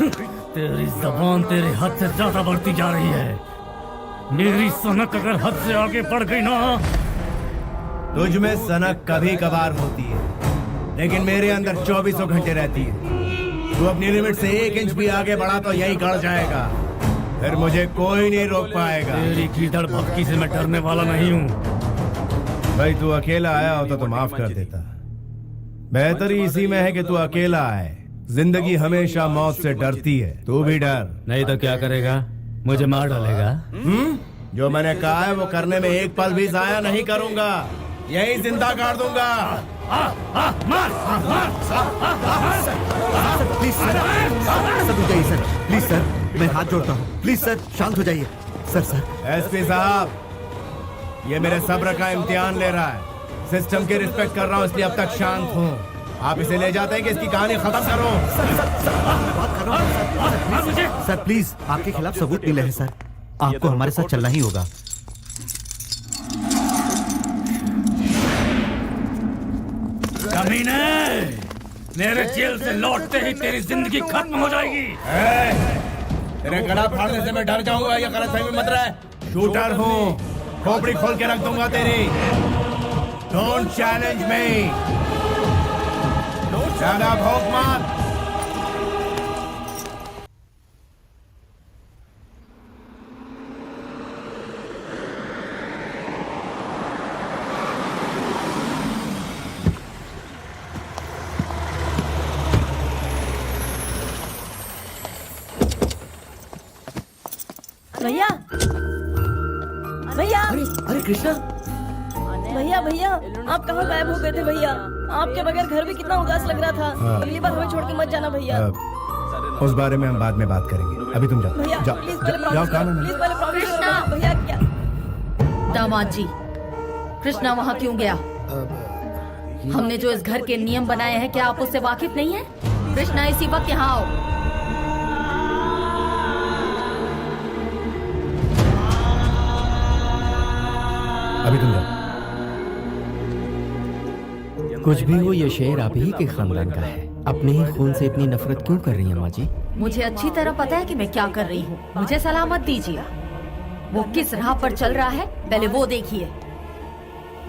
तेरी जबान तेरे हद से ज्यादा बढ़ती जा रही है। मेरी सनक अगर हद से आगे बढ़ गई ना। तुझ में सनक कभी कभार होती है, लेकिन मेरे अंदर 24 घंटे रहती है। तू अपनी लिमिट से 1 इंच भी आगे बढ़ा तो यही गड़ जाएगा, फिर मुझे कोई नहीं रोक पाएगा। तेरी कीचड़ भक्की से मैं डरने वाला नहीं हूँ। भाई तू अकेला आया होता तो माफ कर देता। बेहतरी इसी में है कि तू अकेला आए। जिंदगी हमेशा मौत से डरती है, तू भी डर। नहीं तो क्या करेगा? मुझे मार डालेगा। जो मैंने कहा है वो करने में एक पल भी जाया नहीं करूंगा, यही जिंदा गाड़ दूंगा। प्लीज सर, सर रुक जाइए सर, प्लीज सर, मैं हाथ जोड़ता हूँ, प्लीज सर शांत हो जाइए। सर एसपी साहब, ये मेरे सब्र का इम्तिहान ले रहा है। सिस्टम की रिस्पेक्ट कर रहा हूँ, इसलिए अब तक शांत हूँ। आप इसे ले जाते हैं कि इसकी कहानी खत्म करो। बात कर रहा हूँ सर, प्लीज आपके खिलाफ सबूत मिले हैं सर, आपको हमारे साथ चलना ही होगा। कमीने, मेरे जेल से लौटते ही तेरी जिंदगी खत्म हो जाएगी। तेरे गला फाड़ने से मैं डर जाऊंगा, ये गलतफहमी मत रहे। शूटर हूँ, खोपड़ी खोल के रख दूंगा तेरी। डोंट चैलेंज मी, ज्यादा भौंक मत। भैया भैया, अरे कृष्णा, भैया भैया आप कहाँ गायब हो गए थे भैया? आपके बगैर घर भी कितना उदास लग रहा था। अगली बार हमें छोड़ के मत जाना भैया। उस बारे में हम बाद में बात करेंगे, अभी तुम जाओ। भैया जाओ, प्लीज पहले जाओ, प्रॉमिस कहा करो, ना। प्लीज पहले प्रॉमिस करो भैया। क्या दामाद जी, कृष्णा वहाँ क्यों गया? हमने जो इस घर के नियम बनाए हैं, क्या आप उससे वाकिफ नहीं है? कृष्णा इसी वक्त यहाँ आओ। अभी तुम जाओ। कुछ भी हो, ये शेर आप ही के खानदान का है। अपने ही खून से इतनी नफरत क्यों कर रही हैं माँ जी? मुझे अच्छी तरह पता है कि मैं क्या कर रही हूँ। मुझे सलामत दीजिए। वो किस राह पर चल रहा है पहले वो देखिए।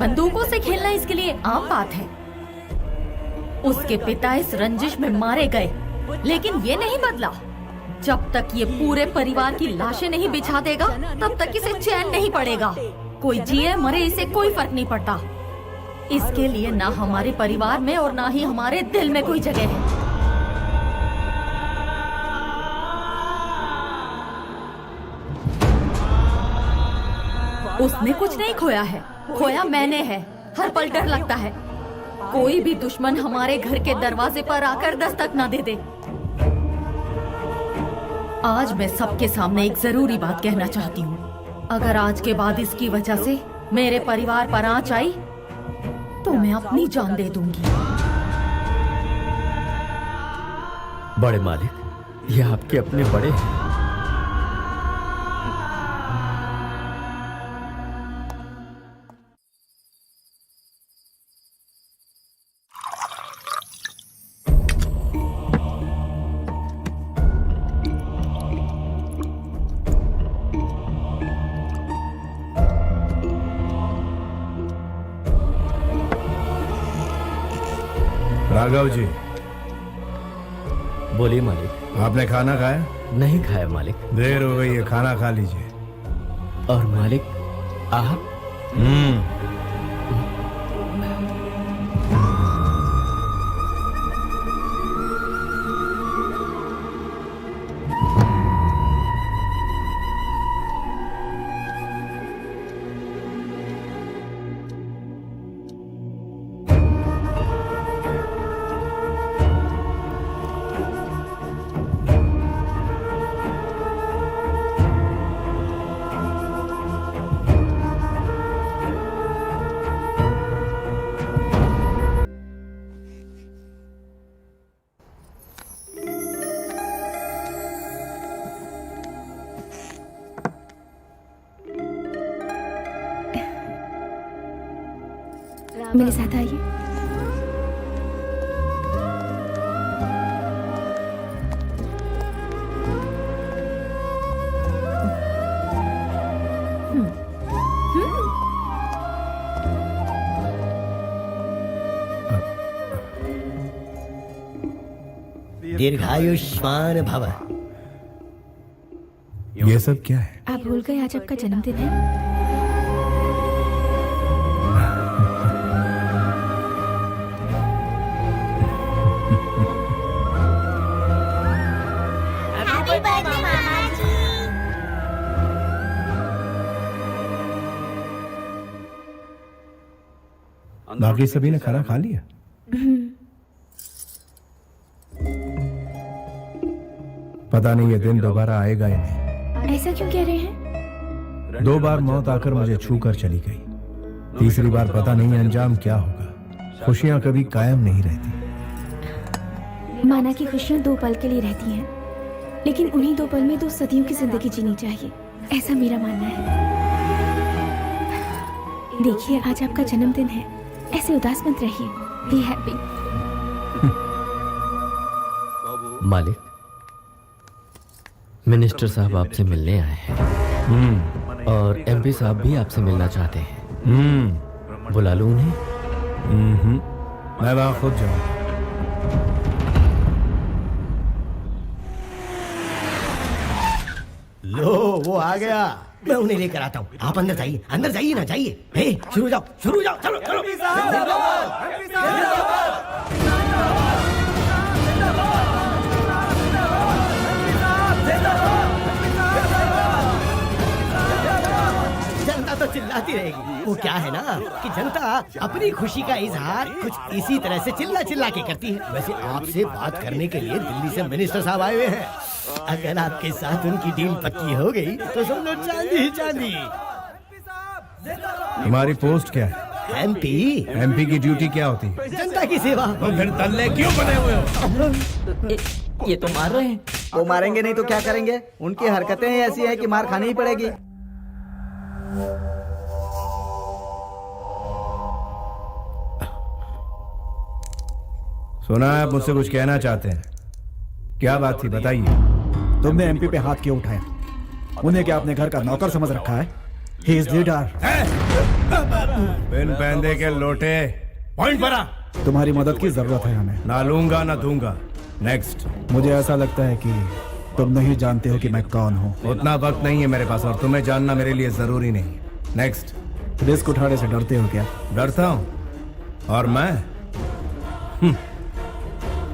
बंदूकों से खेलना इसके लिए आम बात है। उसके पिता इस रंजिश में मारे गए, लेकिन ये नहीं बदला। जब तक ये पूरे परिवार की लाशें नहीं बिछा देगा, तब तक इसे चैन नहीं पड़ेगा। कोई जिए मरे इसे कोई फर्क नहीं पड़ता। इसके लिए ना हमारे परिवार में और ना ही हमारे दिल में कोई जगह है। उसने कुछ नहीं खोया है, खोया मैंने है। हर पल डर लगता है कोई भी दुश्मन हमारे घर के दरवाजे पर आकर दस्तक न दे दे। आज मैं सबके सामने एक जरूरी बात कहना चाहती हूँ। अगर आज के बाद इसकी वजह से मेरे परिवार पर आंच आई तो मैं अपनी जान दे दूंगी। बड़े मालिक, ये आपके अपने बड़े हैं। राघव जी, बोलिए मालिक। आपने खाना खाया? नहीं खाया मालिक। देर हो गई है, खाना खा लीजिए। और मालिक आप? मेरे साथ आइए। दीर्घायुष्मान भव। ये सब क्या है? आप भूल गए आज आपका जन्मदिन है। बाकी सभी ने खाना खा लिया? पता नहीं ये दिन दोबारा आएगा या नहीं। ऐसा क्यों कह रहे हैं? 2 बार मौत आकर मुझे छू कर चली गई। तीसरी बार पता नहीं अंजाम क्या होगा। खुशियां कभी कायम नहीं रहती। माना कि खुशियां 2 पल के लिए रहती हैं, लेकिन उन्हीं 2 पल में 2 सदियों की जिंदगी जीनी चाहिए, ऐसा मेरा मानना है। देखिए आज आपका जन्मदिन है, ऐसे उदास मत रहिए। Be happy. मालिक, मिनिस्टर साहब आपसे मिलने आए हैं और एमपी साहब भी आपसे मिलना चाहते हैं। बुला लूं उन्हें? मैं वहां खुद जाऊंगा। लो वो आ गया, मैं उन्हें लेकर आता हूँ। आप अंदर जाइए ना, जाइए। हे, शुरू जाओ, चलो चलो। जनता तो चिल्लाती रहेगी। वो क्या है ना कि जनता अपनी खुशी का इजहार कुछ इसी तरह से चिल्ला के करती है। वैसे आपसे बात करने के लिए दिल्ली से मिनिस्टर साहब आए हुए हैं। अगर आपके साथ उनकी डील पक्की हो गई तो समझो चांदी ही चांदी। तुम्हारी पोस्ट क्या है? एमपी की ड्यूटी क्या होती है? जनता की सेवा। तो फिर तल्ले क्यों बने हुए हो? ये तो मार रहे हैं। वो मारेंगे नहीं तो क्या करेंगे? उनकी हरकतें ही ऐसी हैं कि मार खानी ही पड़ेगी। सुना है आप मुझसे कुछ कहना चाहते हैं। क्या बात थी, बताइए। तुमने एमपी पे हाथ क्यों उठाया? उन्हें क्या अपने घर का नौकर समझ रखा है? He is leader. बिन पैंदे के लोटे, पॉइंट पर आ। तुम्हारी मदद की जरूरत है हमें। ना लूंगा ना दूंगा। नेक्स्ट। मुझे ऐसा लगता है कि तुम नहीं जानते हो कि मैं कौन हूँ। उतना वक्त नहीं है मेरे पास और तुम्हें जानना मेरे लिए जरूरी नहीं। नेक्स्ट। रिस्क उठाने से डरते हो क्या? डरता हूँ? और मैं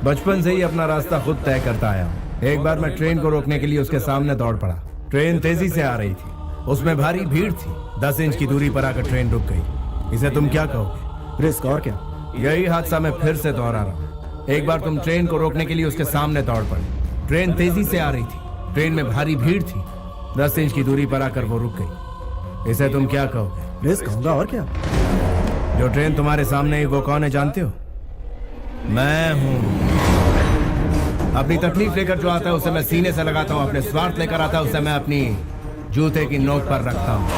बचपन से ही अपना रास्ता खुद तय करता आया हूँ। एक बार मैं ट्रेन को रोकने के लिए उसके सामने दौड़ पड़ा। ट्रेन तेजी से आ रही थी, उसमें भारी भीड़ थी। 10 इंच की दूरी पर आकर ट्रेन रुक गई। इसे तुम क्या कहोगे? रिस्क और क्या? यही हादसा मैं फिर से दोहरा रहा हूँ। एक बार तुम ट्रेन को रोकने के लिए उसके सामने दौड़ पड़े। ट्रेन तेजी से आ रही थी, ट्रेन में भारी भीड़ थी। 10 इंच की दूरी पर आकर वो रुक गई। इसे तुम क्या कहोगे? रिस्क होगा और क्या? जो ट्रेन तुम्हारे सामने है वो कौन है जानते हो? मैं हूँ। अपनी तकलीफ लेकर जो आता है उसे मैं सीने से लगाता हूँ। अपने स्वार्थ लेकर आता है उसे मैं अपनी जूते की नोक पर रखता हूँ।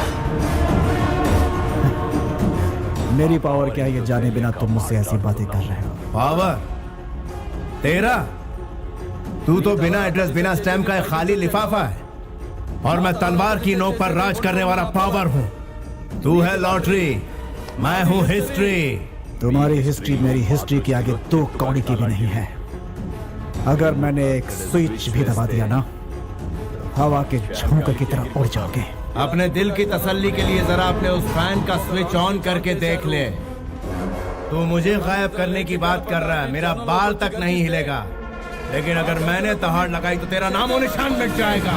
मेरी पावर क्या है ये जाने बिना तुम मुझसे ऐसी बातें कर रहे हो? पावर तेरा? तू तो बिना एड्रेस बिना स्टैम्प का एक खाली लिफाफा है और मैं तलवार की नोक पर राज करने वाला पावर हूँ। तू है लॉटरी, मैं हूँ हिस्ट्री। तुम्हारी हिस्ट्री मेरी हिस्ट्री के आगे 2 कौड़ी की भी नहीं है। अगर मैंने एक स्विच भी दबा दिया ना, हवा के झोंके की तरह उड़ जाओगे। अपने दिल की तसल्ली के लिए जरा अपने उस फैन का स्विच ऑन करके देख ले। तू मुझे गायब करने की बात कर रहा है, मेरा बाल तक नहीं हिलेगा। लेकिन अगर मैंने तहाड़ लगाई तो तेरा नामो निशान मिट जाएगा।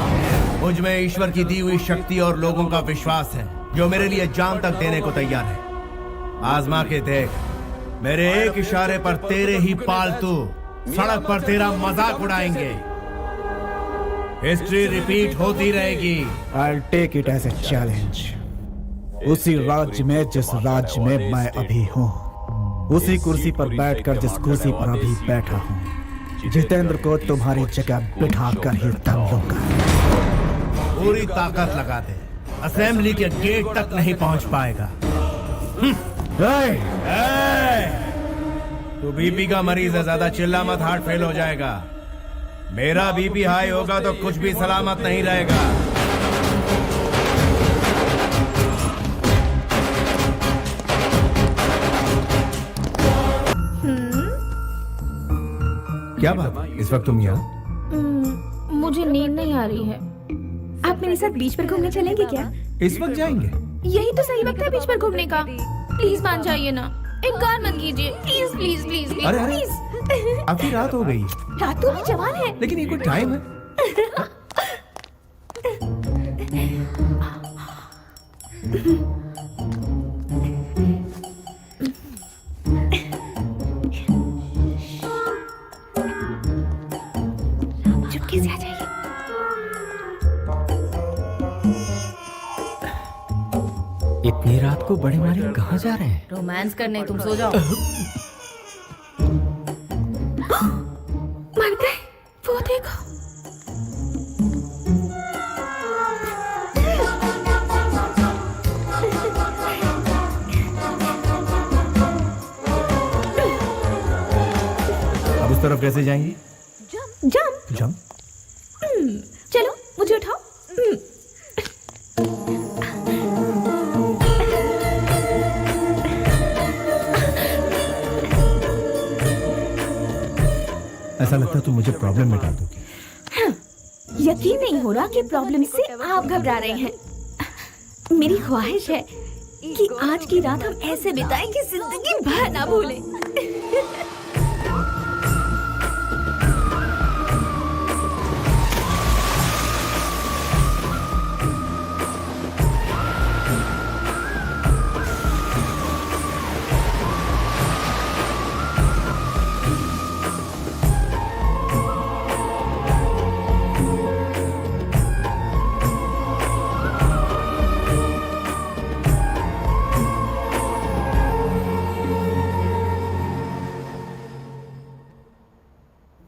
मुझ में ईश्वर की दी हुई शक्ति और लोगों का विश्वास है जो मेरे लिए जान तक देने को तैयार है। आजमा के देख, मेरे एक इशारे पर तेरे ही पालतू सड़क पर तेरा मजाक उड़ाएंगे। हिस्ट्री रिपीट होती रहेगी। I'll take it as a challenge। उसी राज्य में जिस राज्य में मैं अभी हूँ, उसी कुर्सी पर बैठकर जिस कुर्सी पर अभी बैठा हूँ, जितेंद्र को तुम्हारी जगह बिठा कर ही दम लूंगा। पूरी ताकत लगा दे, असेंबली के गेट तक नहीं पहुंच पाएगा। तू बीपी का मरीज है, ज्यादा चिल्ला मत, हार्ट फेल हो जाएगा। मेरा बीपी हाई होगा तो कुछ भी सलामत नहीं रहेगा। क्या बात, इस वक्त तुम यहाँ? मुझे नींद नहीं आ रही है। आप मेरे साथ बीच पर घूमने चलेंगे क्या? इस वक्त जाएंगे? यही तो सही वक्त है बीच पर घूमने का। प्लीज मान जाइए ना, इनकार मत कीजिए, प्लीज प्लीज प्लीज प्लीज अरे, अरे। प्लीज। अभी रात हो गई, रात तो भी जवान है। लेकिन ये कोई टाइम है? चुपके से आ जाइए। इतनी रात को बड़े मालिक कहाँ जा रहे हैं? रोमांस करने, तुम सो जाओ। मर गए, वो देखो। अब उस तरफ कैसे जाएंगी? जंप। जंप? चलो मुझे उठाओ। ऐसा लगता है तुम मुझे प्रॉब्लम में डाल दोगी। यकीन नहीं हो रहा कि प्रॉब्लम से आप घबरा रहे हैं। मेरी ख्वाहिश है कि आज की रात हम ऐसे बिताएं कि जिंदगी भर ना भूलें।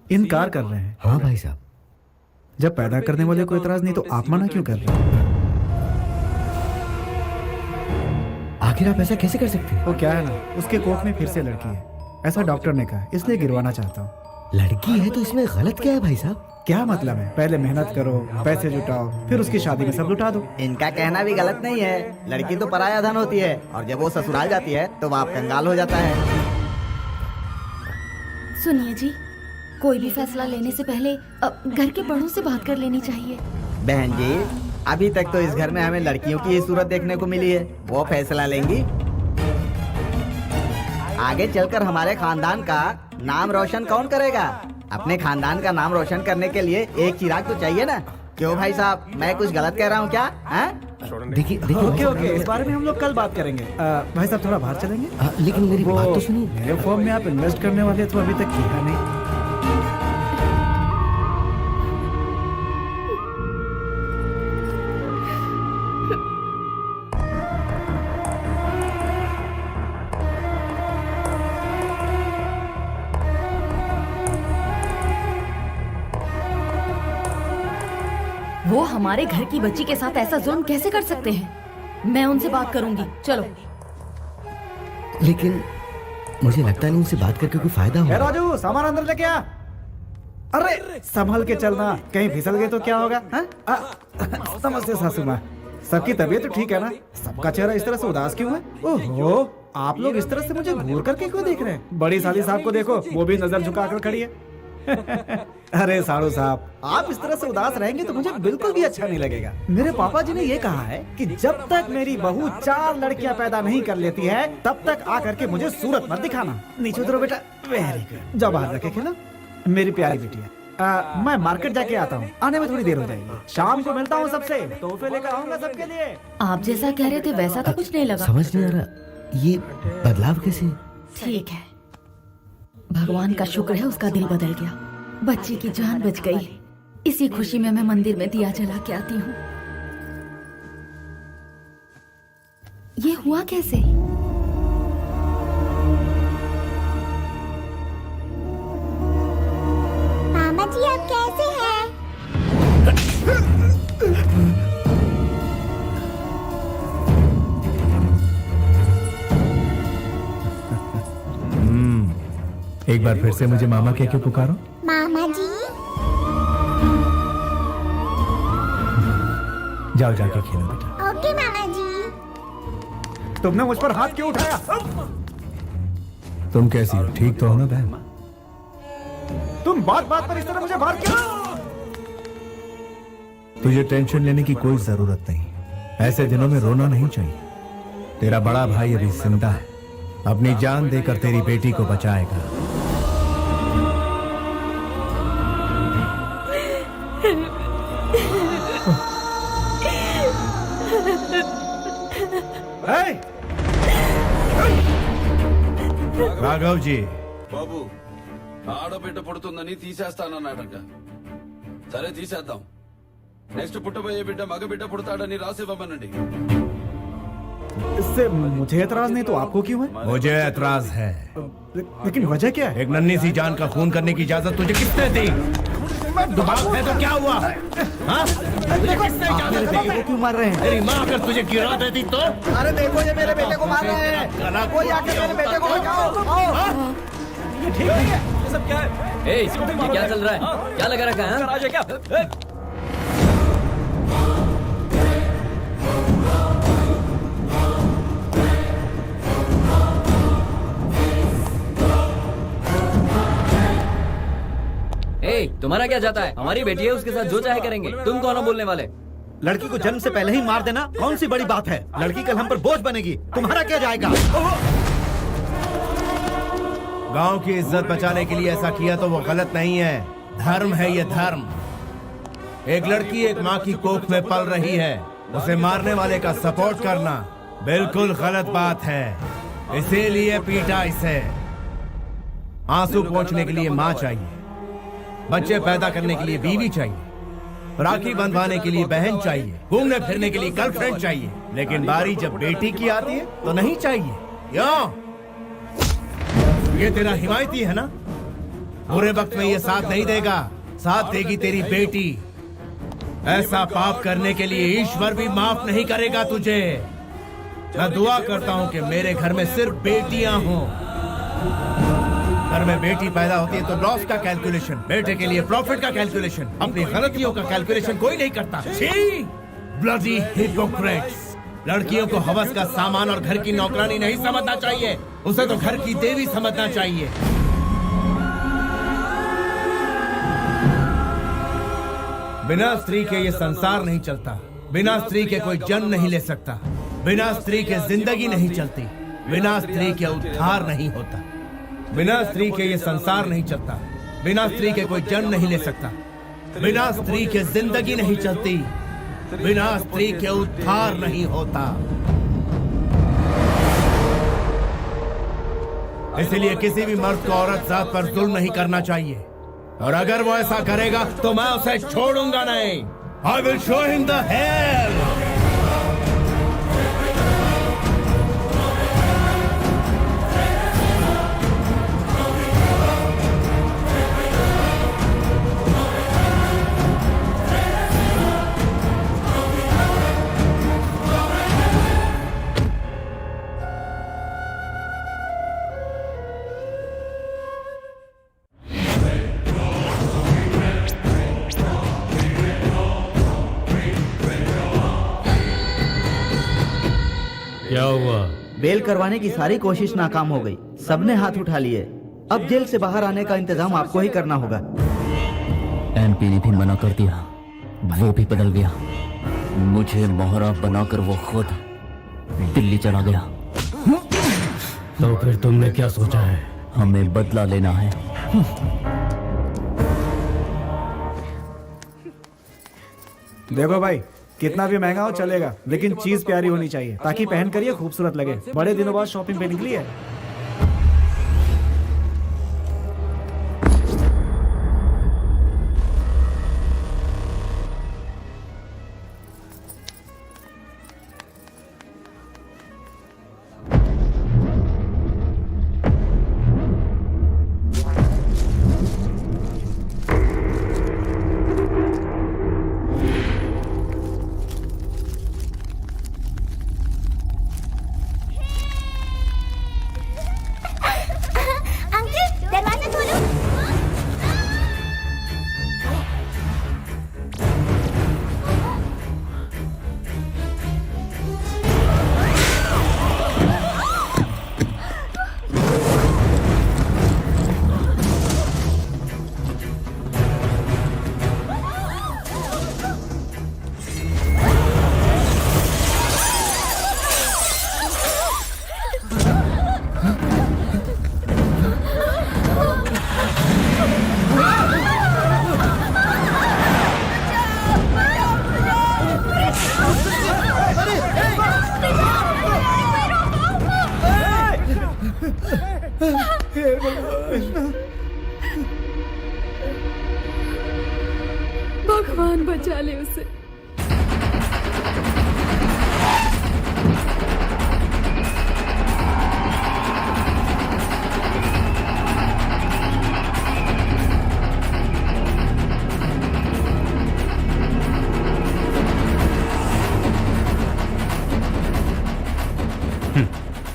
इनकार कर रहे हैं। हाँ भाई साहब, जब पैदा करने वाले को इतराज नहीं तो आप मना क्यों कर रहे हैं? आखिर आप ऐसा कैसे कर सकते हैं? वो क्या है ना, उसके कोख में फिर से लड़की है, ऐसा डॉक्टर ने कहा, इसलिए गिरवाना चाहता हूँ। लड़की है तो इसमें गलत क्या है भाई साहब? क्या मतलब है? पहले मेहनत करो, पैसे जुटाओ, फिर उसकी शादी में सब लुटा दो। इनका कहना भी गलत नहीं है। लड़की तो पराया धन होती है और जब वो ससुराल जाती है तो बाप कंगाल हो जाता है। सुनिए जी, कोई भी फैसला लेने से पहले घर के बड़ों से बात कर लेनी चाहिए। बहन जी, अभी तक तो इस घर में हमें लड़कियों की ही सूरत देखने को मिली है। वो फैसला लेंगी। आगे चलकर हमारे खानदान का नाम रोशन कौन करेगा? अपने खानदान का नाम रोशन करने के लिए एक चिराग तो चाहिए ना। क्यों भाई साहब, मैं कुछ गलत कह रहा हूँ क्या? देखिए ओके, इस बारे में हम लोग कल बात करेंगे। भाई साहब थोड़ा बाहर चलेंगे? लेकिन मेरी बात तो सुनिए। मेरे फॉर्म में आप इन्वेस्ट करने वाले तो अभी तक किया नहीं। वो हमारे घर की बच्ची के साथ ऐसा जुल्म कैसे कर सकते हैं? मैं उनसे बात करूंगी, चलो। लेकिन मुझे लगता नहीं उनसे बात करके कोई फायदा होगा। राजू, सामान अंदर लेके आ। अरे संभल के चलना, कहीं फिसल गए तो क्या होगा? समझते सासू माँ, सबकी तबीयत तो ठीक है ना? सबका चेहरा इस तरह से उदास क्यों है? ओहो, आप लोग इस तरह से मुझे घूर करके क्यों देख रहे हैं? बड़ी साली साहब को देखो, वो भी नजर झुकाकर खड़ी है। अरे साड़ू साहब, आप इस तरह से उदास रहेंगे तो मुझे बिल्कुल भी अच्छा नहीं लगेगा। मेरे पापा जी ने ये कहा है कि जब तक मेरी बहू 4 लड़कियां पैदा नहीं कर लेती है तब तक आकर के मुझे सूरत मत दिखाना। नीचे उतरो बेटा। वेरी गुड, जाओ बाहर जाके खेलो, मेरी प्यारी बेटी है। मैं मार्केट जाके आता हूँ, आने में थोड़ी देर हो जाएगी। शाम को मिलता हूँ सबसे, तोहफे लेकर आऊंगा सबके लिए। आप जैसा कह रहे थे वैसा तो कुछ नहीं लगा। समझ नहीं आ रहा ये बदलाव कैसे? ठीक है, भगवान का शुक्र है उसका दिल बदल गया, बच्ची की जान बच गई। इसी खुशी में मैं मंदिर में दिया जला के आती हूँ। ये हुआ कैसे? मामा जी आप कैसे हैं? एक बार फिर से मुझे मामा कह के पुकारो। मामा जी। जाओ जाके खेलो बेटा। ओके मामा जी। तुमने मुझ पर हाथ क्यों उठाया? तुम कैसी हो? ठीक तो हो ना बहन? तुम बात बात पर इस तरह मुझे मार क्यों? तुझे टेंशन लेने की कोई जरूरत नहीं। ऐसे दिनों में रोना नहीं चाहिए। तेरा बड़ा भाई अभी जिंदा है, अपनी जान देकर तेरी बेटी को बचाएगा। రాఘవ్ జీ బాబు ఆడబిడ్డ పుడుతుందని తీసేస్తానన్నాడంట. సరే తీసేద్దాం. నెక్స్ట్ పుట్టబోయే బిడ్డ మగ బిడ్డ పుడతాడని రాసివ్వమనండి. इससे मुझे एतराज नहीं तो आपको क्यों है? मुझे एतराज है। लेकिन वजह क्या है? एक नन्ही सी जान का खून करने की इजाजत तुझे किसने दी? दिमाग है तो क्या हुआ? हाँ? तुझे किसने इजाजत दी? क्यों मार रहे हैं? तेरी माँ अगर तुझे गिरा देती तो? अरे देखो ये मेरे बेटे को मार रहे हैं। कोई आके मेरे बेटे को बचाओ। ठीक है ये सब क्या है? ये क्या चल रहा है? क्या लगा रखा है? राज है क्या? तुम्हारा क्या जाता है? हमारी बेटी है, उसके साथ जो चाहे करेंगे। तुम कौन हो बोलने वाले? लड़की को जन्म से पहले ही मार देना कौन सी बड़ी बात है? लड़की कल हम पर बोझ बनेगी, तुम्हारा क्या जाएगा? गांव की इज्जत बचाने के लिए ऐसा किया तो वो गलत नहीं है, धर्म है ये धर्म। एक लड़की एक माँ की कोख में पल रही है, उसे मारने वाले का सपोर्ट करना बिल्कुल गलत बात है, इसीलिए पीटा इसे। आंसू पोंछने के लिए माँ चाहिए, बच्चे पैदा करने के लिए बीवी चाहिए, राखी बंधवाने के लिए बहन चाहिए, घूमने फिरने के लिए गर्लफ्रेंड चाहिए, लेकिन बारी जब बेटी की आती है तो नहीं चाहिए। क्यों? ये तेरा हिमायती है ना? बुरे वक्त में ये साथ नहीं देगा, साथ देगी तेरी बेटी। ऐसा पाप करने के लिए ईश्वर भी माफ नहीं करेगा तुझे। मैं दुआ करता हूँ कि मेरे घर में सिर्फ बेटियां हों। घर में बेटी पैदा होती है तो लॉस का कैलकुलेशन, बेटे के लिए प्रॉफिट का कैलकुलेशन, अपनी गलतियों का कैलकुलेशन कोई नहीं करता। छी! Bloody Hippocrates! लड़कियों को हवस का सामान और घर की नौकरानी नहीं समझना चाहिए, उसे तो घर की देवी समझना चाहिए। बिना स्त्री के ये संसार नहीं चलता, बिना स्त्री के कोई जन्म नहीं ले सकता, बिना स्त्री के जिंदगी नहीं चलती, बिना स्त्री के उद्धार नहीं होता, बिना स्त्री के ये संसार नहीं चलता, बिना स्त्री के कोई जन्म नहीं ले सकता, बिना स्त्री के जिंदगी नहीं चलती, बिना स्त्री के उद्धार नहीं होता। इसलिए किसी भी मर्द को औरत जात पर जुल्म नहीं करना चाहिए, और अगर वो ऐसा करेगा तो मैं उसे छोड़ूंगा नहीं। I will show him the hell! क्या हुआ? बेल करवाने की सारी कोशिश नाकाम हो गई, सबने हाथ उठा लिए। अब जेल से बाहर आने का इंतजाम आपको ही करना होगा। एमपी ने भी मना कर दिया, वो भी बदल गया, मुझे मोहरा बनाकर वो खुद दिल्ली चला गया। तो फिर तुमने क्या सोचा है? हमें बदला लेना है। देखो भाई, कितना भी महंगा हो चलेगा, लेकिन चीज प्यारी होनी चाहिए ताकि पहन कर ये खूबसूरत लगे। बड़े दिनों बाद शॉपिंग पे निकली है। भगवान बचा ले उसे।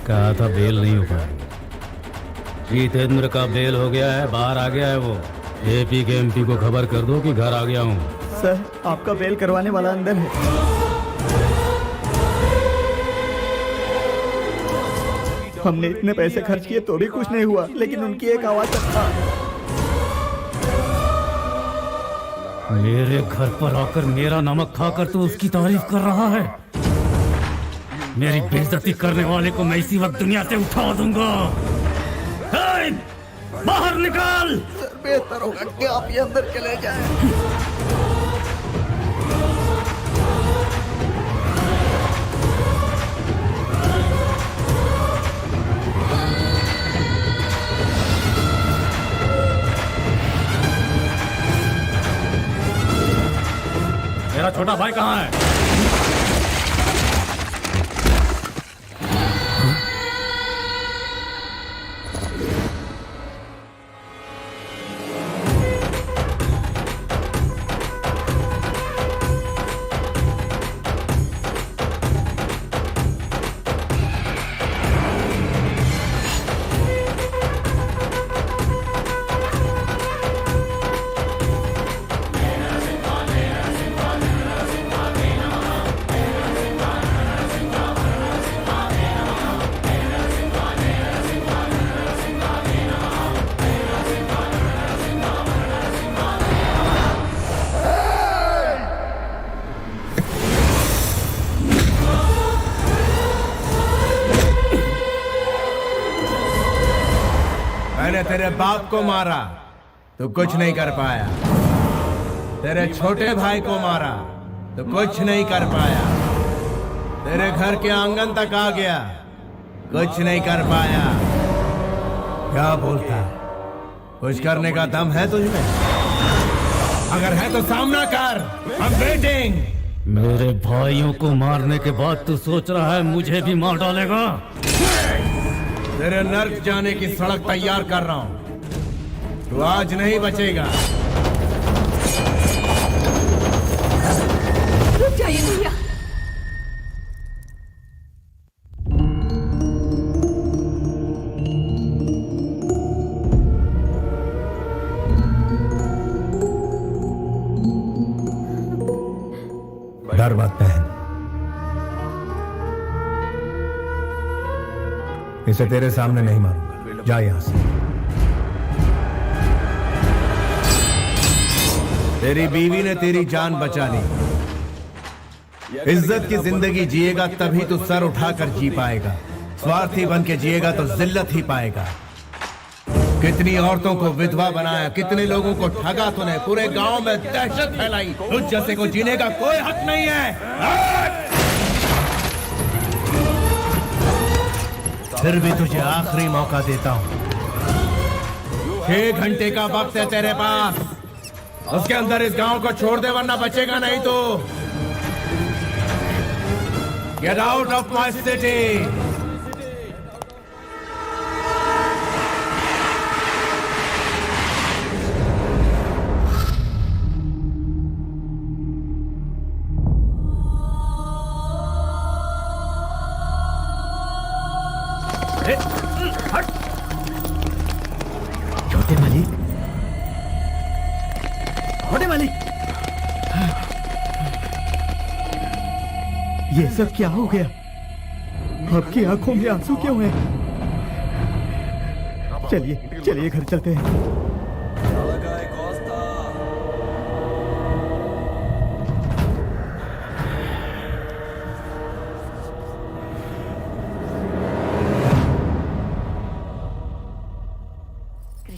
कहा था बेल नहीं हो पाएगा। जितेंद्र का बेल हो गया है, बाहर आ गया है वो। एपी के एमपी को खबर कर दो कि घर आ गया हूँ। सर, आपका बेल करवाने वाला अंदर है। हमने इतने पैसे खर्च किए तो भी कुछ नहीं हुआ, लेकिन उनकी एक आवाज था। मेरे घर पर आकर मेरा नमक खाकर तो उसकी तारीफ कर रहा है। मेरी बेइज्जती करने वाले को मैं इसी वक्त दुनिया से उठा दूंगा। हे, बाहर निकाल। सर, बेहतर होगा कि आप ये अंदर चले जाएं। मेरा छोटा भाई कहाँ है? मैंने तेरे बाप को मारा तो कुछ नहीं कर पाया, तेरे छोटे भाई को मारा तो कुछ नहीं कर पाया, तेरे घर के आंगन तक आ गया, कुछ नहीं कर पाया। क्या बोलता है? कुछ करने का दम है तुझमें? अगर है तो सामना कर। I'm waiting। मेरे भाइयों को मारने के बाद तू सोच रहा है मुझे भी मार डालेगा? तेरे नर्क जाने की सड़क तैयार कर रहा हूं, तू आज नहीं बचेगा। रुक जाइए भैया। डर मत बहन, इसे तेरे सामने नहीं मारूंगा। जा यहां से। तेरी बीवी ने तेरी जान बचा ली। इज्जत की जिंदगी जिएगा तभी तो सर उठाकर जी पाएगा। स्वार्थी बन के जिएगा तो जिल्लत ही पाएगा। कितनी औरतों को विधवा बनाया, कितने लोगों को ठगा तूने, पूरे गांव में दहशत फैलाई। तुझ जैसे को जीने का कोई हक नहीं है। फिर भी तुझे आखिरी मौका देता हूं। 6 घंटे का वक्त है तेरे पास, उसके अंदर इस गांव को छोड़ दे वरना बचेगा नहीं तो। Get out of my city. छोटे मालिक, छोटे मालिक, ये सब क्या हो गया? आपकी आंखों में आंसू क्यों हैं? चलिए चलिए घर चलते हैं।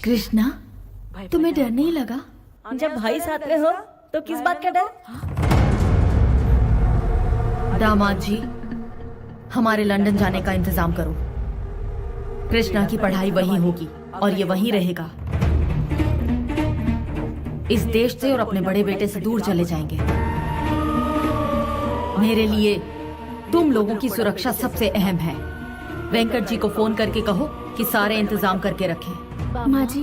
कृष्णा, तुम्हें डर नहीं लगा? जब भाई साथ में हो तो किस बात का डर? दामाद जी, हमारे लंदन जाने का इंतजाम करो। कृष्णा की पढ़ाई वहीं होगी और ये वहीं रहेगा। इस देश से और अपने बड़े बेटे से दूर चले जाएंगे। मेरे लिए तुम लोगों की सुरक्षा सबसे अहम है। वेंकट जी को फोन करके कहो कि सारे इंतजाम करके रखें। माँ जी,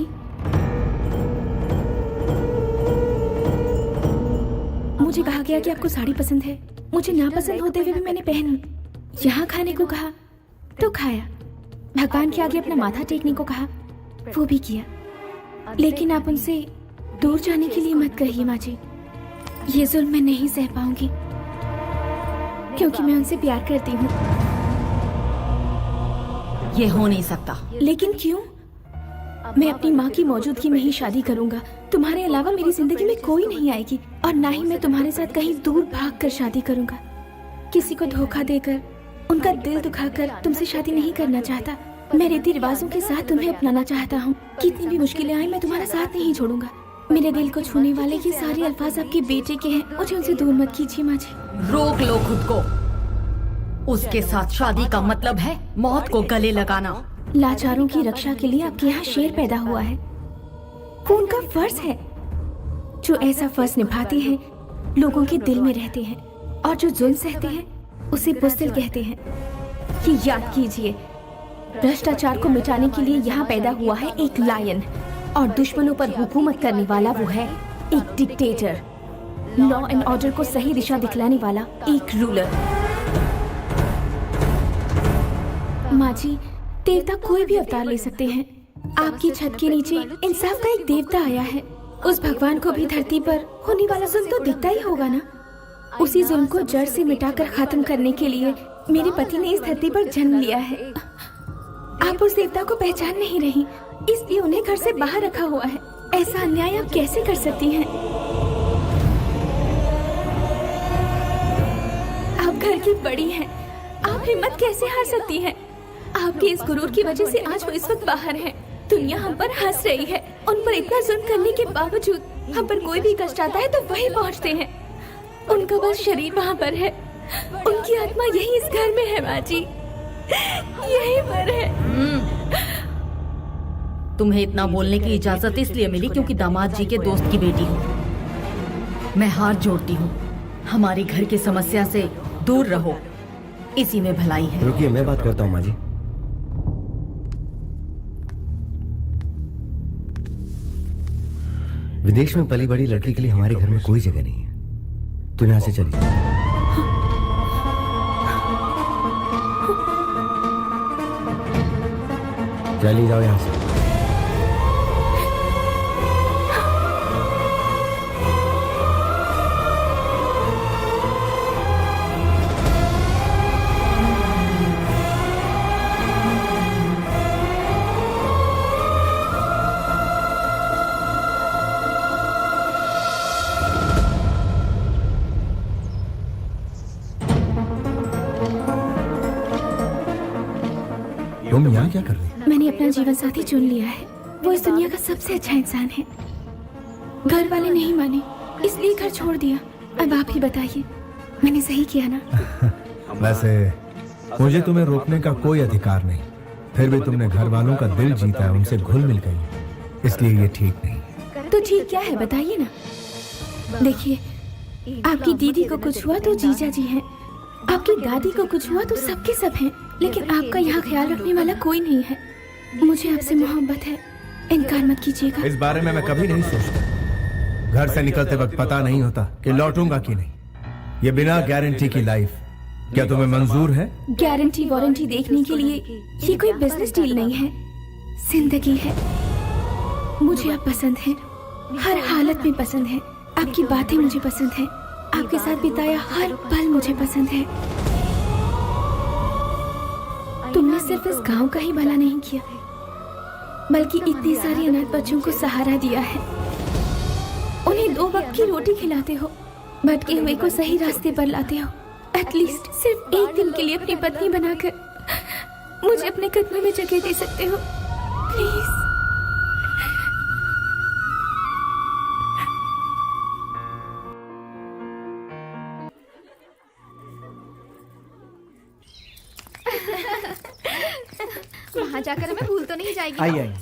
मुझे कहा गया कि आपको साड़ी पसंद है। मुझे ना पसंद होते हुए भी मैंने पहनी। यहाँ खाने को कहा तो खाया। भगवान के आगे अपना माथा टेकने को कहा, वो भी किया। लेकिन आप उनसे दूर जाने के लिए मत कहिए माँ जी। ये जुल्म मैं नहीं सह पाऊंगी, क्योंकि मैं उनसे प्यार करती हूँ। ये हो नहीं सकता। लेकिन क्यों? मैं अपनी माँ की मौजूदगी में ही शादी करूंगा। तुम्हारे अलावा मेरी जिंदगी में कोई नहीं आएगी, और ना ही मैं तुम्हारे साथ कहीं दूर भागकर शादी करूंगा। किसी को धोखा देकर, उनका दिल दुखाकर तुमसे शादी नहीं करना चाहता। मैं रीति रिवाजों के साथ तुम्हें अपनाना चाहता हूँ। कितनी भी मुश्किलें आए, मैं तुम्हारा साथ नहीं छोड़ूंगा। मेरे दिल को छूने वाले ये सारे अल्फाज आपके बेटे के हैं। मुझे उनसे दूर मत कीजिए माँ जी। रोक लो खुद को। उसके साथ शादी का मतलब है मौत को गले लगाना। लाचारों की रक्षा के लिए आपके यहाँ शेर पैदा हुआ है। वो उनका फर्ज है। जो ऐसा फर्ज निभाते हैं, लोगों के दिल में रहते हैं, और जो जुल्म सहते हैं उसे बुज़दिल कहते हैं। ये याद कीजिए, भ्रष्टाचार को मिटाने के लिए यहाँ पैदा हुआ है एक लायन, और दुश्मनों पर हुकूमत करने वाला वो है एक डिक्टेटर। लॉ एंड ऑर्डर को सही दिशा दिखलाने वाला एक रूलर। माँ जी, देवता कोई भी अवतार ले सकते हैं। आपकी छत के नीचे इंसाफ का एक देवता आया है। उस भगवान को भी धरती पर होने वाला जुल्म तो दिखता ही होगा ना। उसी जुल्म को जड़ से मिटाकर खत्म करने के लिए मेरे पति ने इस धरती पर जन्म लिया है। आप उस देवता को पहचान नहीं रही, इसलिए उन्हें घर से बाहर रखा हुआ है। ऐसा अन्याय आप कैसे कर सकती हैं? आप घर की बड़ी हैं, आप हिम्मत कैसे हार सकती हैं? आपके इस गुरूर की वजह से आज वो इस वक्त बाहर हैं। दुनिया हम पर हंस रही है। उन पर इतना जुल्म करने के बावजूद हम पर कोई भी कष्ट आता है तो वही पहुंचते हैं। उनका बस शरीर वहाँ पर है, उनकी आत्मा यही इस घर में है माँ जी, यही पर है। तुम्हें इतना बोलने की इजाजत इसलिए मिली क्योंकि दामाद जी के दोस्त की बेटी हूँ। मैं हाथ जोड़ती हूँ, हमारी घर की समस्या से दूर रहो, इसी में भलाई है। रुकिए, मैं बात करता हूँ माँ जी। विदेश में पली बड़ी लड़की के लिए हमारे घर में कोई जगह नहीं है। तुम यहाँ से चली जाओ। चली जाओ यहाँ से। तुम यहाँ क्या कर रही हो? मैंने अपना जीवन साथी चुन लिया है। वो इस दुनिया का सबसे अच्छा इंसान है। घर वाले नहीं माने, इसलिए घर छोड़ दिया। अब आप ही बताइए, मैंने सही किया ना? वैसे मुझे तुम्हें रोकने का कोई अधिकार नहीं, फिर भी तुमने घर वालों का दिल जीता है, उनसे घुल मिल गई, इसलिए ये ठीक नहीं। तो ठीक क्या है बताइए ना। देखिए, आपकी दीदी को कुछ हुआ तो जीजा जी हैं, आपकी दादी को कुछ हुआ तो सबके सब हैं, लेकिन आपका यहाँ ख्याल रखने वाला कोई नहीं है। मुझे आपसे मोहब्बत है, इनकार मत कीजिएगा। इस बारे में मैं कभी नहीं सोचता। घर से निकलते वक्त पता नहीं होता कि लौटूंगा कि नहीं। ये बिना गारंटी की लाइफ क्या तुम्हें मंजूर है? गारंटी वारंटी देखने के लिए ये कोई बिजनेस डील नहीं है, जिंदगी है। मुझे आप पसंद हैं, हर हालत में पसंद है। आपकी बातें मुझे पसंद है, आपके साथ बिताया हर पल मुझे पसंद है। तुमने सिर्फ इस गांव का ही भला नहीं किया, बल्कि इतने सारे अनाथ बच्चों को सहारा दिया है। उन्हें 2 वक्त की रोटी खिलाते हो, भटके हुए को सही रास्ते पर लाते हो। एटलीस्ट सिर्फ एक दिन के लिए अपनी पत्नी बनाकर मुझे अपने कदमों में जगह दे सकते हो, प्लीज। वहाँ जाकर हमें भूल तो नहीं जाएगी। आइए आइए।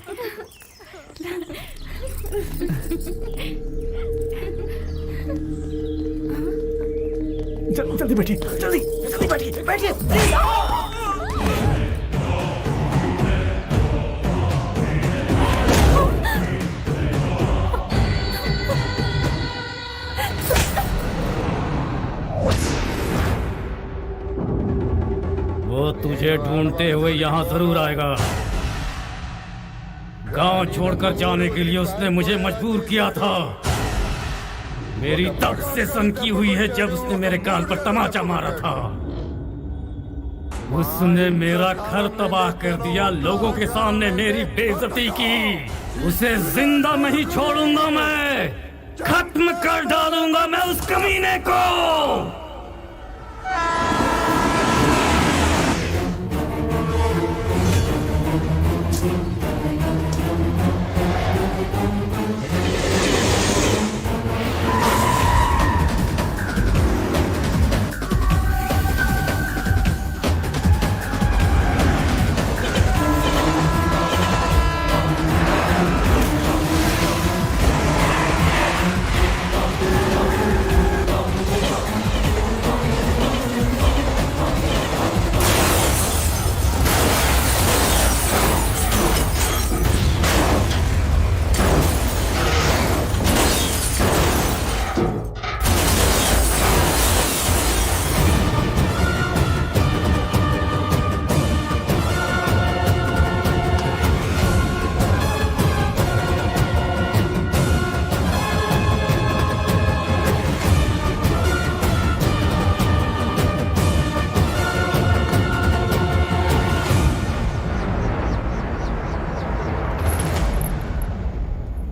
जल्दी बैठिए, जल्दी जल्दी बैठिए, बैठिए प्लीज। वो तुझे ढूंढते हुए यहाँ जरूर आएगा। गांव छोड़कर जाने के लिए उसने मुझे मजबूर किया था। मेरी तब से सनकी हुई है जब उसने मेरे कान पर तमाचा मारा था। उसने मेरा घर तबाह कर दिया, लोगों के सामने मेरी बेइज्जती की। उसे जिंदा नहीं छोड़ूंगा मैं, खत्म कर डालूंगा मैं उस कमीने को।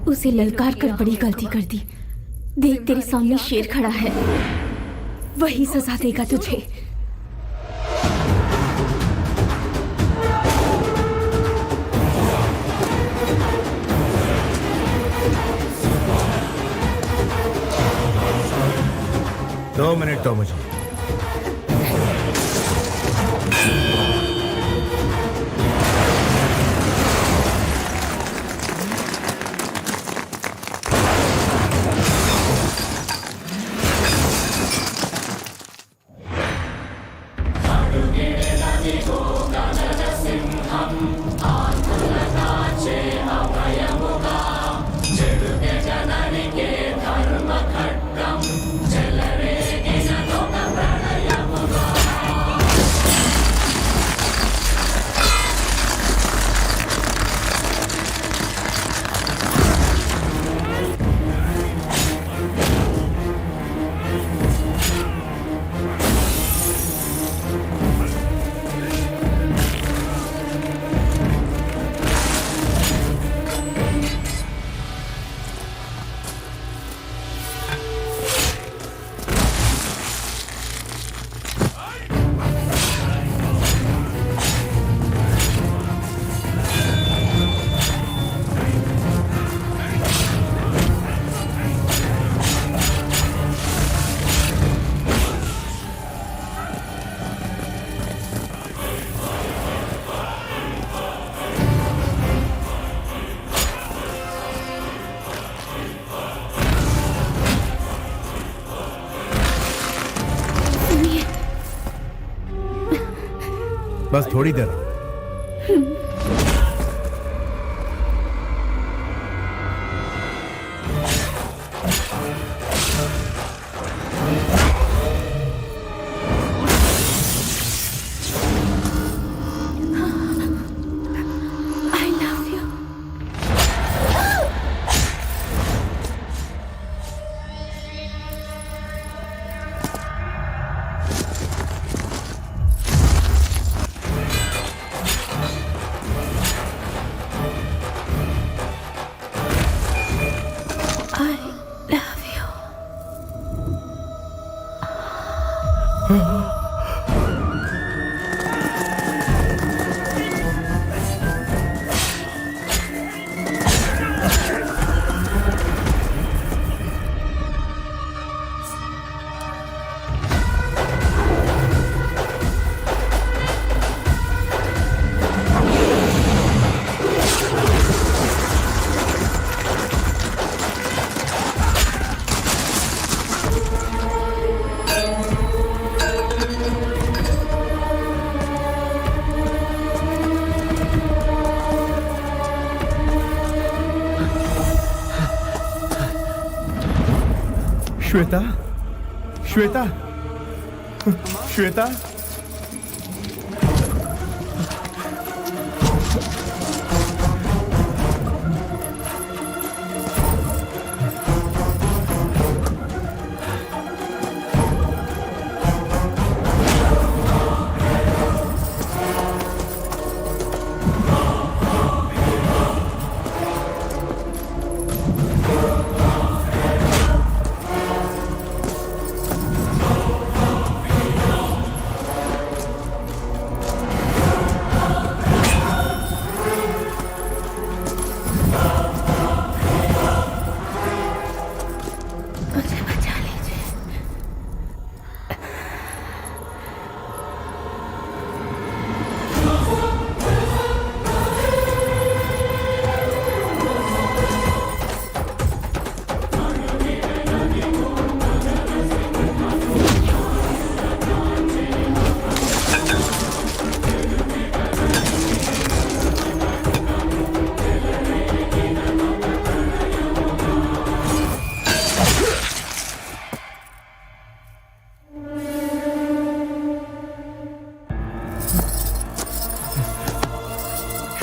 उसे ललकार कर बड़ी गलती कर दी। देख तेरे सामने शेर खड़ा है, वही सजा देगा तुझे। दो मिनट दो मुझे। बस थोड़ी देर। श्वेता, श्वेता, श्वेता।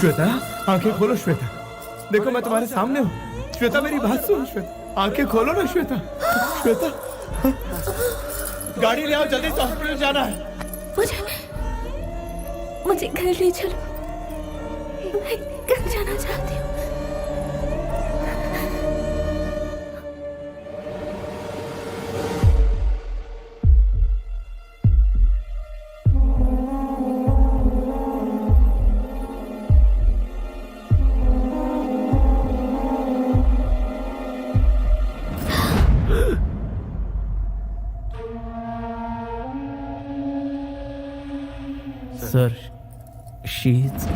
श्वेता, आंखें खोलो श्वेता। देखो मैं तुम्हारे सामने हूँ। श्वेता मेरी बात सुनो श्वेता, आंखें खोलो ना श्वेता। श्वेता, गाड़ी ले आओ, जल्दी से हॉस्पिटल जाना है। मुझे घर ले चलो, मैं घर जाना चाहती हूँ। सर, शीज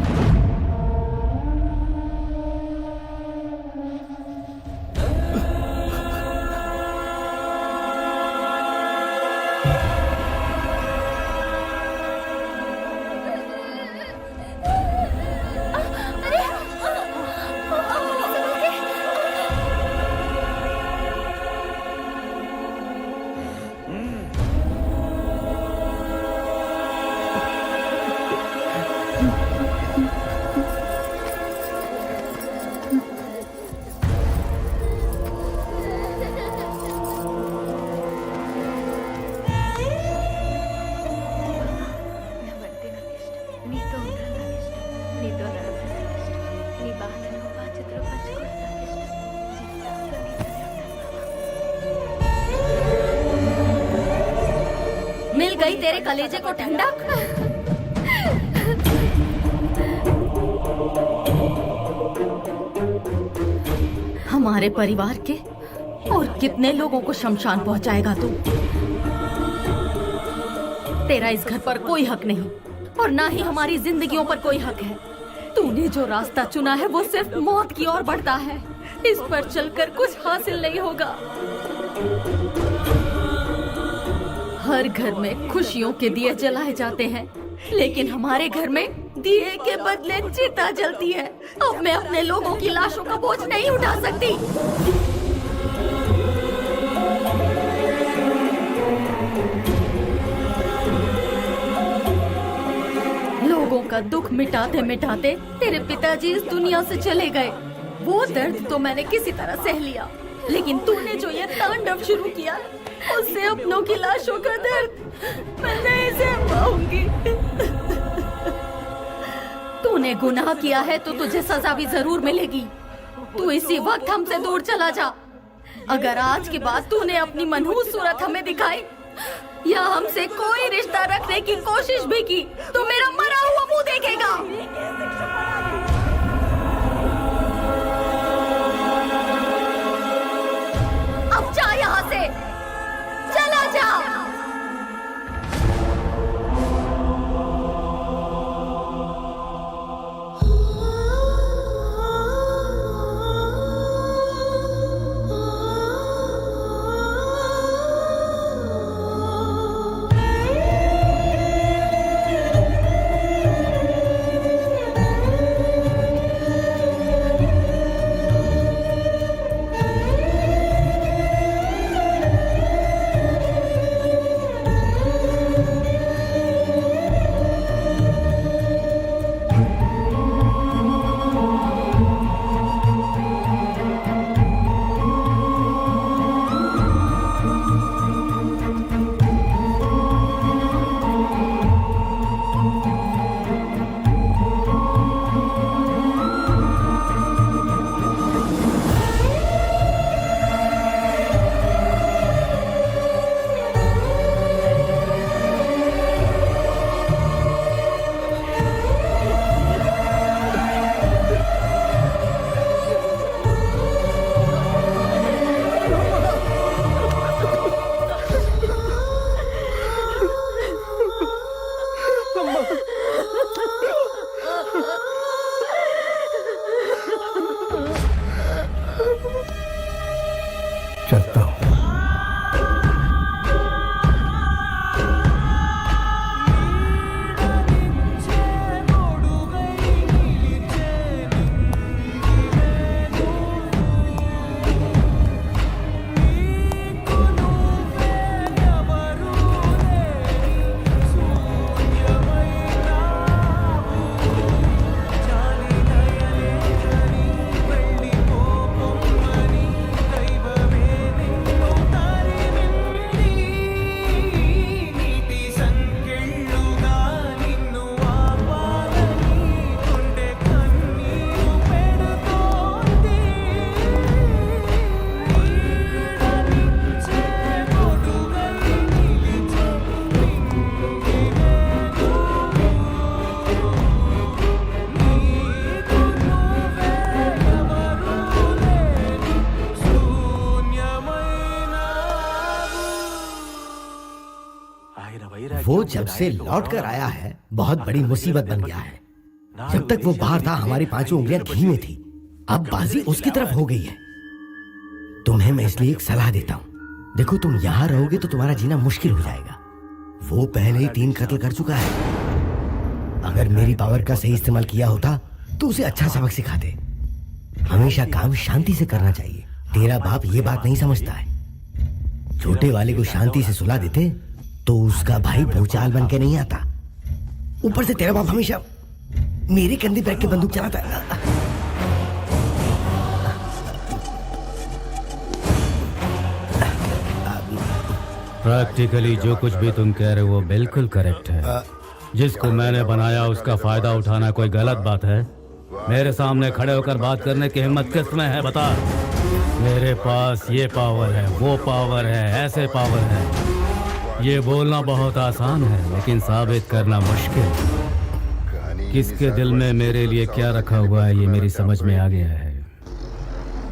मिल गई तेरे कलेजे को ठंडक। हमारे परिवार के और कितने लोगों को शमशान पहुंचाएगा तू? तेरा इस घर पर कोई हक नहीं और ना ही हमारी जिंदगियों पर कोई हक है। तूने जो रास्ता चुना है वो सिर्फ मौत की ओर बढ़ता है। इस पर चलकर कुछ हासिल नहीं होगा। हर घर में खुशियों के दिए जलाए जाते हैं, लेकिन हमारे घर में दिए के बदले चिता जलती है। अब मैं अपने लोगों की लाशों का बोझ नहीं उठा सकती। लोगों का दुख मिटाते मिटाते तेरे पिताजी इस दुनिया से चले गए। वो दर्द तो मैंने किसी तरह सह लिया, लेकिन तूने जो ये तांडव शुरू किया, उससे अपनों की लाशों का दर्द मैं नहीं सह पाऊंगी। तूने गुनाह किया है तो तुझे सजा भी जरूर मिलेगी। तू इसी वक्त हमसे दूर चला जा। अगर आज के बाद तूने अपनी मनहूस सूरत हमें दिखाई या हमसे कोई रिश्ता रखने की कोशिश भी की तो मेरा मरा हुआ मुंह देखेगा। अब जा यहाँ से, चला जा। जब से लौट कर आया है बहुत बड़ी मुसीबत बन गया है। जब तक वो बाहर था हमारी पांचों उंगलियां घी में थी, अब बाजी उसकी तरफ हो गई है। तुम्हें मैं इसलिए एक सलाह देता हूँ, देखो तुम यहाँ रहोगे तो तुम्हारा जीना मुश्किल हो जाएगा। वो पहले ही 3 कत्ल कर चुका है। अगर मेरी पावर का सही इस्तेमाल किया होता तो उसे अच्छा सबक सिखाते। हमेशा काम शांति से करना चाहिए। तेरा बाप ये बात नहीं समझता है। छोटे वाले को शांति से सुला देते तो उसका भाई भूचाल बन के नहीं आता। ऊपर से तेरा बाप हमेशा मेरे कंधे पे रख के बंदूक चलाता है। प्रैक्टिकली जो कुछ भी तुम कह रहे हो वो बिल्कुल करेक्ट है। जिसको मैंने बनाया उसका फायदा उठाना कोई गलत बात है? मेरे सामने खड़े होकर बात करने की हिम्मत किसमें है बता। मेरे पास ये पावर है, वो पावर है, ऐसे पावर है। ये बोलना बहुत आसान है लेकिन साबित करना मुश्किल। किसके दिल में मेरे लिए क्या रखा हुआ है ये मेरी समझ में आ गया है।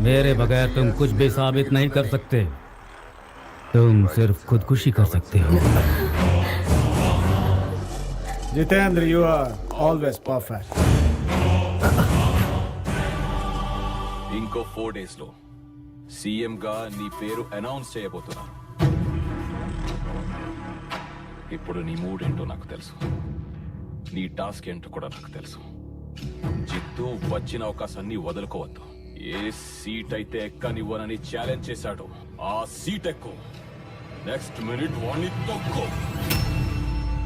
मेरे बगैर तुम कुछ भी साबित नहीं कर सकते। तुम सिर्फ खुदकुशी कर सकते हो। Jitendra, you are always perfect. ఇంకో 4 days లో సీఎం గా నీ పేరు అనౌన్స్ చేయబోతున్నా. ఇప్పుడు నీ మూడ్ ఏంటో నాకు తెలుసు, నీ టాస్క్ ఏంటో కూడా నాకు తెలుసు. జిత్తు వచ్చిన అవకాశాన్ని వదులుకోవద్దు. ఏ సీట్ అయితే ఎక్కనివ్వనని ఛాలెంజ్ చేశాడు ఆ సీట్ ఎక్కు. నెక్స్ట్ మినిట్ వాణ్ణి తొక్కు.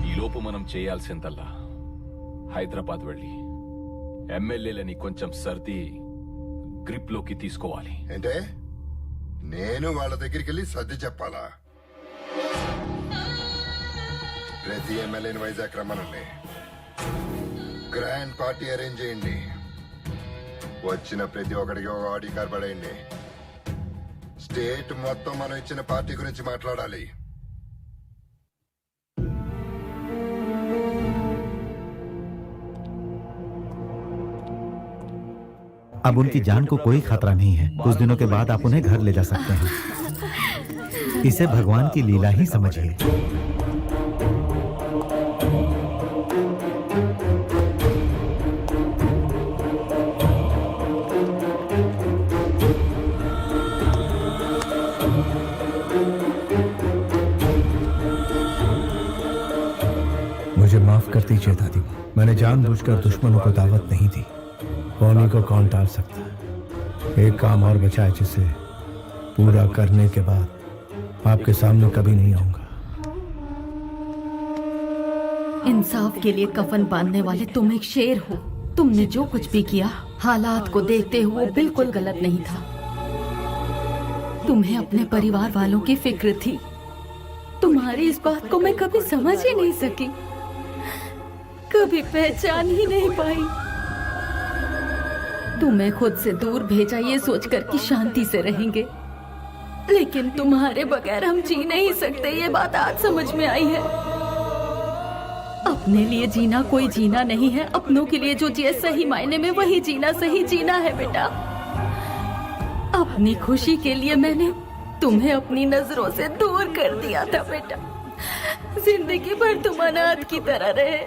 ఈ లోపు మనం చేయాల్సిందల్లా హైదరాబాద్ వెళ్ళి ఎమ్మెల్యేలని కొంచెం సర్ది గ్రిప్ లోకి తీసుకోవాలి. అంటే నేను వాళ్ళ దగ్గరికి వెళ్ళి సర్ది చెప్పాలా? ప్రతి ఎమ్మెల్యేని వైజాగ్ రమ్మనండి, గ్రాండ్ పార్టీ అరేంజ్ చేయండి, వచ్చిన ప్రతి ఒక్కడికి ఒక ఆడి కార్ పడేయండి. స్టేట్ మొత్తం మనం ఇచ్చిన పార్టీ గురించి మాట్లాడాలి. अब उनकी जान को कोई खतरा नहीं है। कुछ दिनों के बाद आप उन्हें घर ले जा सकते हैं। इसे भगवान की लीला ही समझिए। मुझे माफ कर दीजिए दादी, मैंने जानबूझकर दुश्मनों को दावत नहीं दी। होनी को कौन टाल सकता है? एक काम और बचा है जिसे पूरा करने के बाद आपके सामने कभी नहीं आऊंगा। इंसाफ के लिए कफन बांधने वाले तुम एक शेर हो। तुमने जो कुछ भी किया हालात को देखते हुए बिल्कुल गलत नहीं था। तुम्हें अपने परिवार वालों की फिक्र थी। तुम्हारी इस बात को मैं कभी समझ ही नहीं सकी, कभी पहचान ही नहीं पाई। तुम्हें खुद से दूर भेजा ये सोचकर कि शांति से रहेंगे, लेकिन तुम्हारे बगैर हम जी नहीं सकते ये बात आज समझ में आई है। अपने लिए जीना कोई जीना नहीं है, अपनों के लिए जो जिए सही मायने में वही जीना सही जीना है बेटा। अपनी खुशी के लिए मैंने तुम्हें अपनी नजरों से दूर कर दिया था बेटा। जिंदगी भर तुम अनाथ की तरह रहे,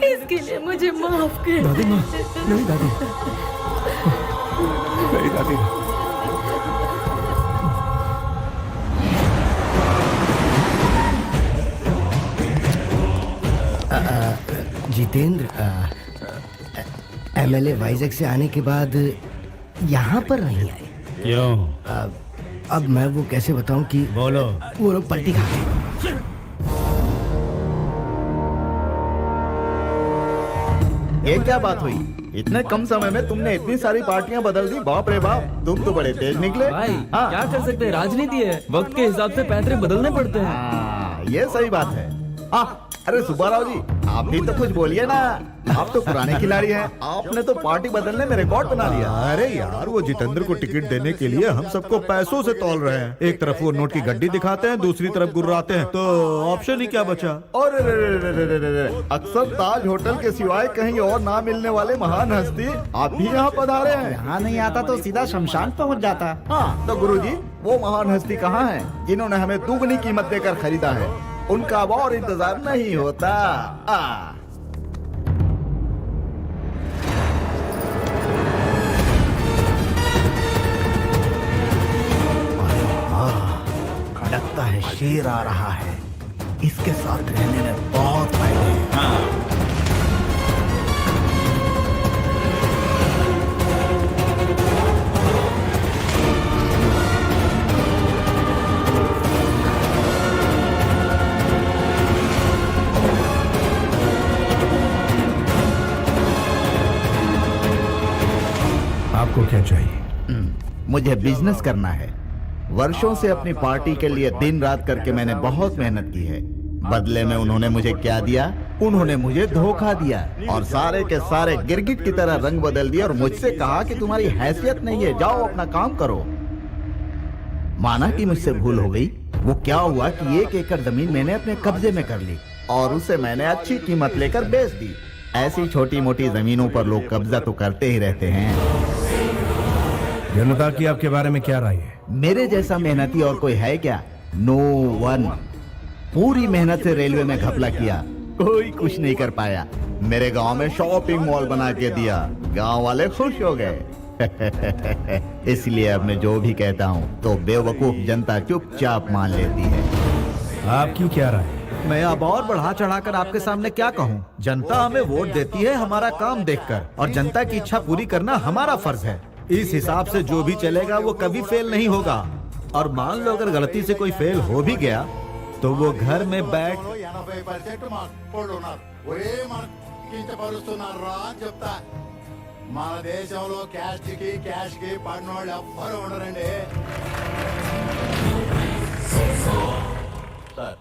इसके लिए मुझे माफ कर। दादी माँ, नहीं दादी, नहीं दादी। जितेंद्र, एमएलए वाइजैक से आने के बाद यहाँ पर नहीं आए। क्यों? अब मैं वो कैसे बताऊं कि बोलो। वो लोग पलटी खाते। ये क्या बात हुई? इतने कम समय में तुमने इतनी सारी पार्टियां बदल दी। बाप रे बाप, तुम तो बड़े तेज निकले। भाई क्या कर सकते हैं, राजनीति है, वक्त के हिसाब से पैतरे बदलने पड़ते हैं। ये सही बात है। अरे सुब्बाराव जी, आप भी तो कुछ बोलिए ना। आप तो पुराने खिलाड़ी हैं, आपने तो पार्टी बदलने में रिकॉर्ड बना लिया। अरे यार, वो जितेंद्र को टिकट देने के लिए हम सबको पैसों से तौल रहे हैं। एक तरफ वो नोट की गड्डी दिखाते हैं, दूसरी तरफ गुर्राते हैं, तो ऑप्शन ही क्या बचा? और अक्सर ताज होटल के सिवाय कहीं और ना मिलने वाले महान हस्ती आप भी यहाँ पधारे हैं। यहाँ नहीं आता तो सीधा शमशान पहुँच जाता। हाँ, तो गुरुजी, वो महान हस्ती कहाँ है जिन्होंने हमें दुगनी कीमत देकर खरीदा है? उनका अब और इंतजार नहीं होता। लगता है शेर आ रहा है। इसके साथ रहने में बहुत फायदे हैं। आपको क्या चाहिए? मुझे बिजनेस करना है। वर्षों से अपनी पार्टी के लिए दिन रात करके मैंने बहुत मेहनत की है। बदले में उन्होंने मुझे क्या दिया? उन्होंने मुझे धोखा दिया और सारे के सारे गिरगिट की तरह रंग बदल दिया और मुझसे कहा कि तुम्हारी हैसियत नहीं है, जाओ अपना काम करो। माना कि मुझसे भूल हो गई। वो क्या हुआ कि 1 एकड़ जमीन मैंने अपने कब्जे में कर ली और उसे मैंने अच्छी कीमत लेकर बेच दी। ऐसी छोटी मोटी जमीनों पर लोग कब्जा तो करते ही रहते हैं। जनता की आपके बारे में क्या राय है? मेरे जैसा मेहनती और कोई है क्या? No one. पूरी मेहनत से रेलवे में घपला किया, कोई कुछ नहीं कर पाया। मेरे गांव में शॉपिंग मॉल बना के दिया, गांव वाले खुश हो गए। इसलिए अब मैं जो भी कहता हूँ तो बेवकूफ जनता चुपचाप मान लेती है। आपकी क्या राय? मैं अब और बढ़ा चढ़ाकर आपके सामने क्या कहूँ? जनता हमें वोट देती है हमारा काम देखकर, और जनता की इच्छा पूरी करना हमारा फर्ज है। इस हिसाब से जो भी चलेगा वो कभी फेल नहीं होगा। और मान लो अगर गलती से कोई फेल हो भी गया तो वो घर में बैठ 80% మాట్లాడు ఉన్నారు. ఒరే మన కించపరుస్తున్నారా అని చెప్తా. మన దేశంలో క్యాష్ కి పడినోళ్ళు ఎవ్వరు ఉండరండి. సార్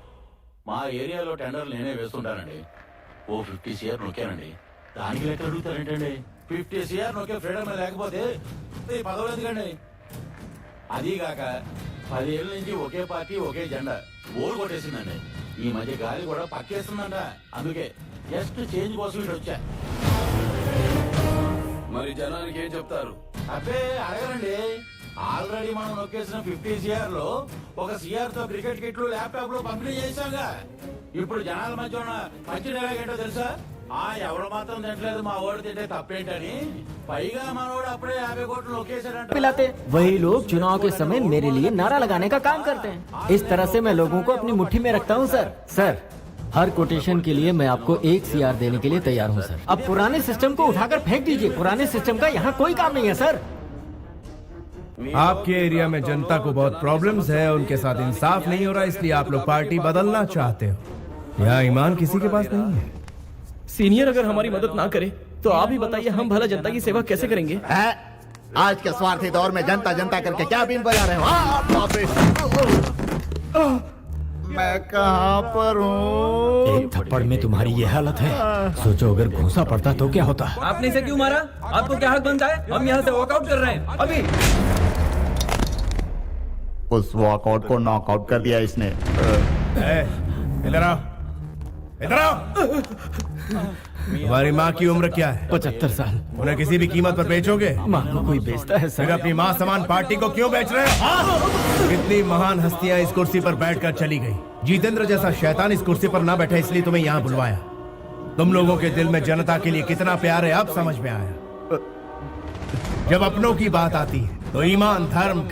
మా ఏరియాలో టెండర్లు నేనే వేస్తుంటానండి. ఓ 50 CR నొక్కానండి. దానికి లెక్క అడుగుతారేంటండి? 50 CR నొక్కే ఫ్రీడమ్ లేకపోతే ఈ పదవులు ఎందుకండి? అదీగాక 10 ఏళ్ళ నుంచి ఒకే పార్టీ ఒకే జెండా బోర్డు కొట్టేసిందండి. ఈ మధ్య గాలి కూడా పక్కేస్తుందంట. అందుకే జస్ట్ చేంజ్ కోసం ఇటు వచ్చా. మరి జనానికి ఏం చెప్తారు? అబ్బే అడగరండి. ఆల్రెడీ మనం నొక్కేసిన 50 CR లో ఒక CR తో క్రికెట్ కిట్లు ల్యాప్టాప్ లో పంపిణీ చేశాంగా. ఇప్పుడు జనాల మధ్య ఉన్న మంచి డైలాగ్ ఏంటో తెలుసా? ఎవరు మాత్రం తింటలేదు, మా ఓడి తింటే తప్పేంటని. పైగా మనోడు అప్పుడే 50 కోట్లు నొక్కేశాడంట. पिलाते वही लोग चुनाव के समय मेरे लिए नारा लगाने का काम करते हैं। इस तरह से मैं लोगों को अपनी मुट्ठी में रखता हूँ सर। हर कोटेशन के लिए मैं आपको 1 CR देने के लिए तैयार हूँ सर। अब पुराने सिस्टम को उठाकर फेंक दीजिए। पुराने सिस्टम का यहाँ कोई काम नहीं है सर। आपके एरिया में जनता को बहुत प्रॉब्लम्स है, उनके साथ इंसाफ नहीं हो रहा, इसलिए आप लोग पार्टी बदलना चाहते हो। यहाँ ईमान किसी के पास नहीं है। सीनियर अगर हमारी मदद ना करे तो आप ही बताइए हम भला जनता की सेवा कैसे करेंगे? आज के स्वार्थी दौर में जनता जनता करके क्या बीन बजा रहे हो? मैं कहाँ पर हूँ? एक थप्पड़ में तुम्हारी ये हालत है, सोचो अगर घूसा पड़ता तो क्या होता? आपने इसे क्यों मारा? आपको क्या हक बनता है? हम यहाँ से वॉकआउट कर रहे हैं अभी। उस वॉकआउट को नॉकआउट कर दिया इसने। इधर आओ, इधर आओ। तुम्हारी माँ की उम्र क्या है? 75 साल। उन्हें किसी भी कीमत पर बेचोगे? माँ को कोई बेचता है सर? फिर अपनी माँ समान पार्टी को क्यों बेच रहे हो? कितनी महान हस्तियां इस कुर्सी पर बैठकर चली गई। जितेंद्र जैसा शैतान इस कुर्सी पर ना बैठे, इसलिए तुम्हें यहाँ बुलवाया। तुम लोगों के दिल में जनता के लिए कितना प्यार है अब समझ में आया। जब अपनों की बात आती है तो ईमान, धर्म, कर्म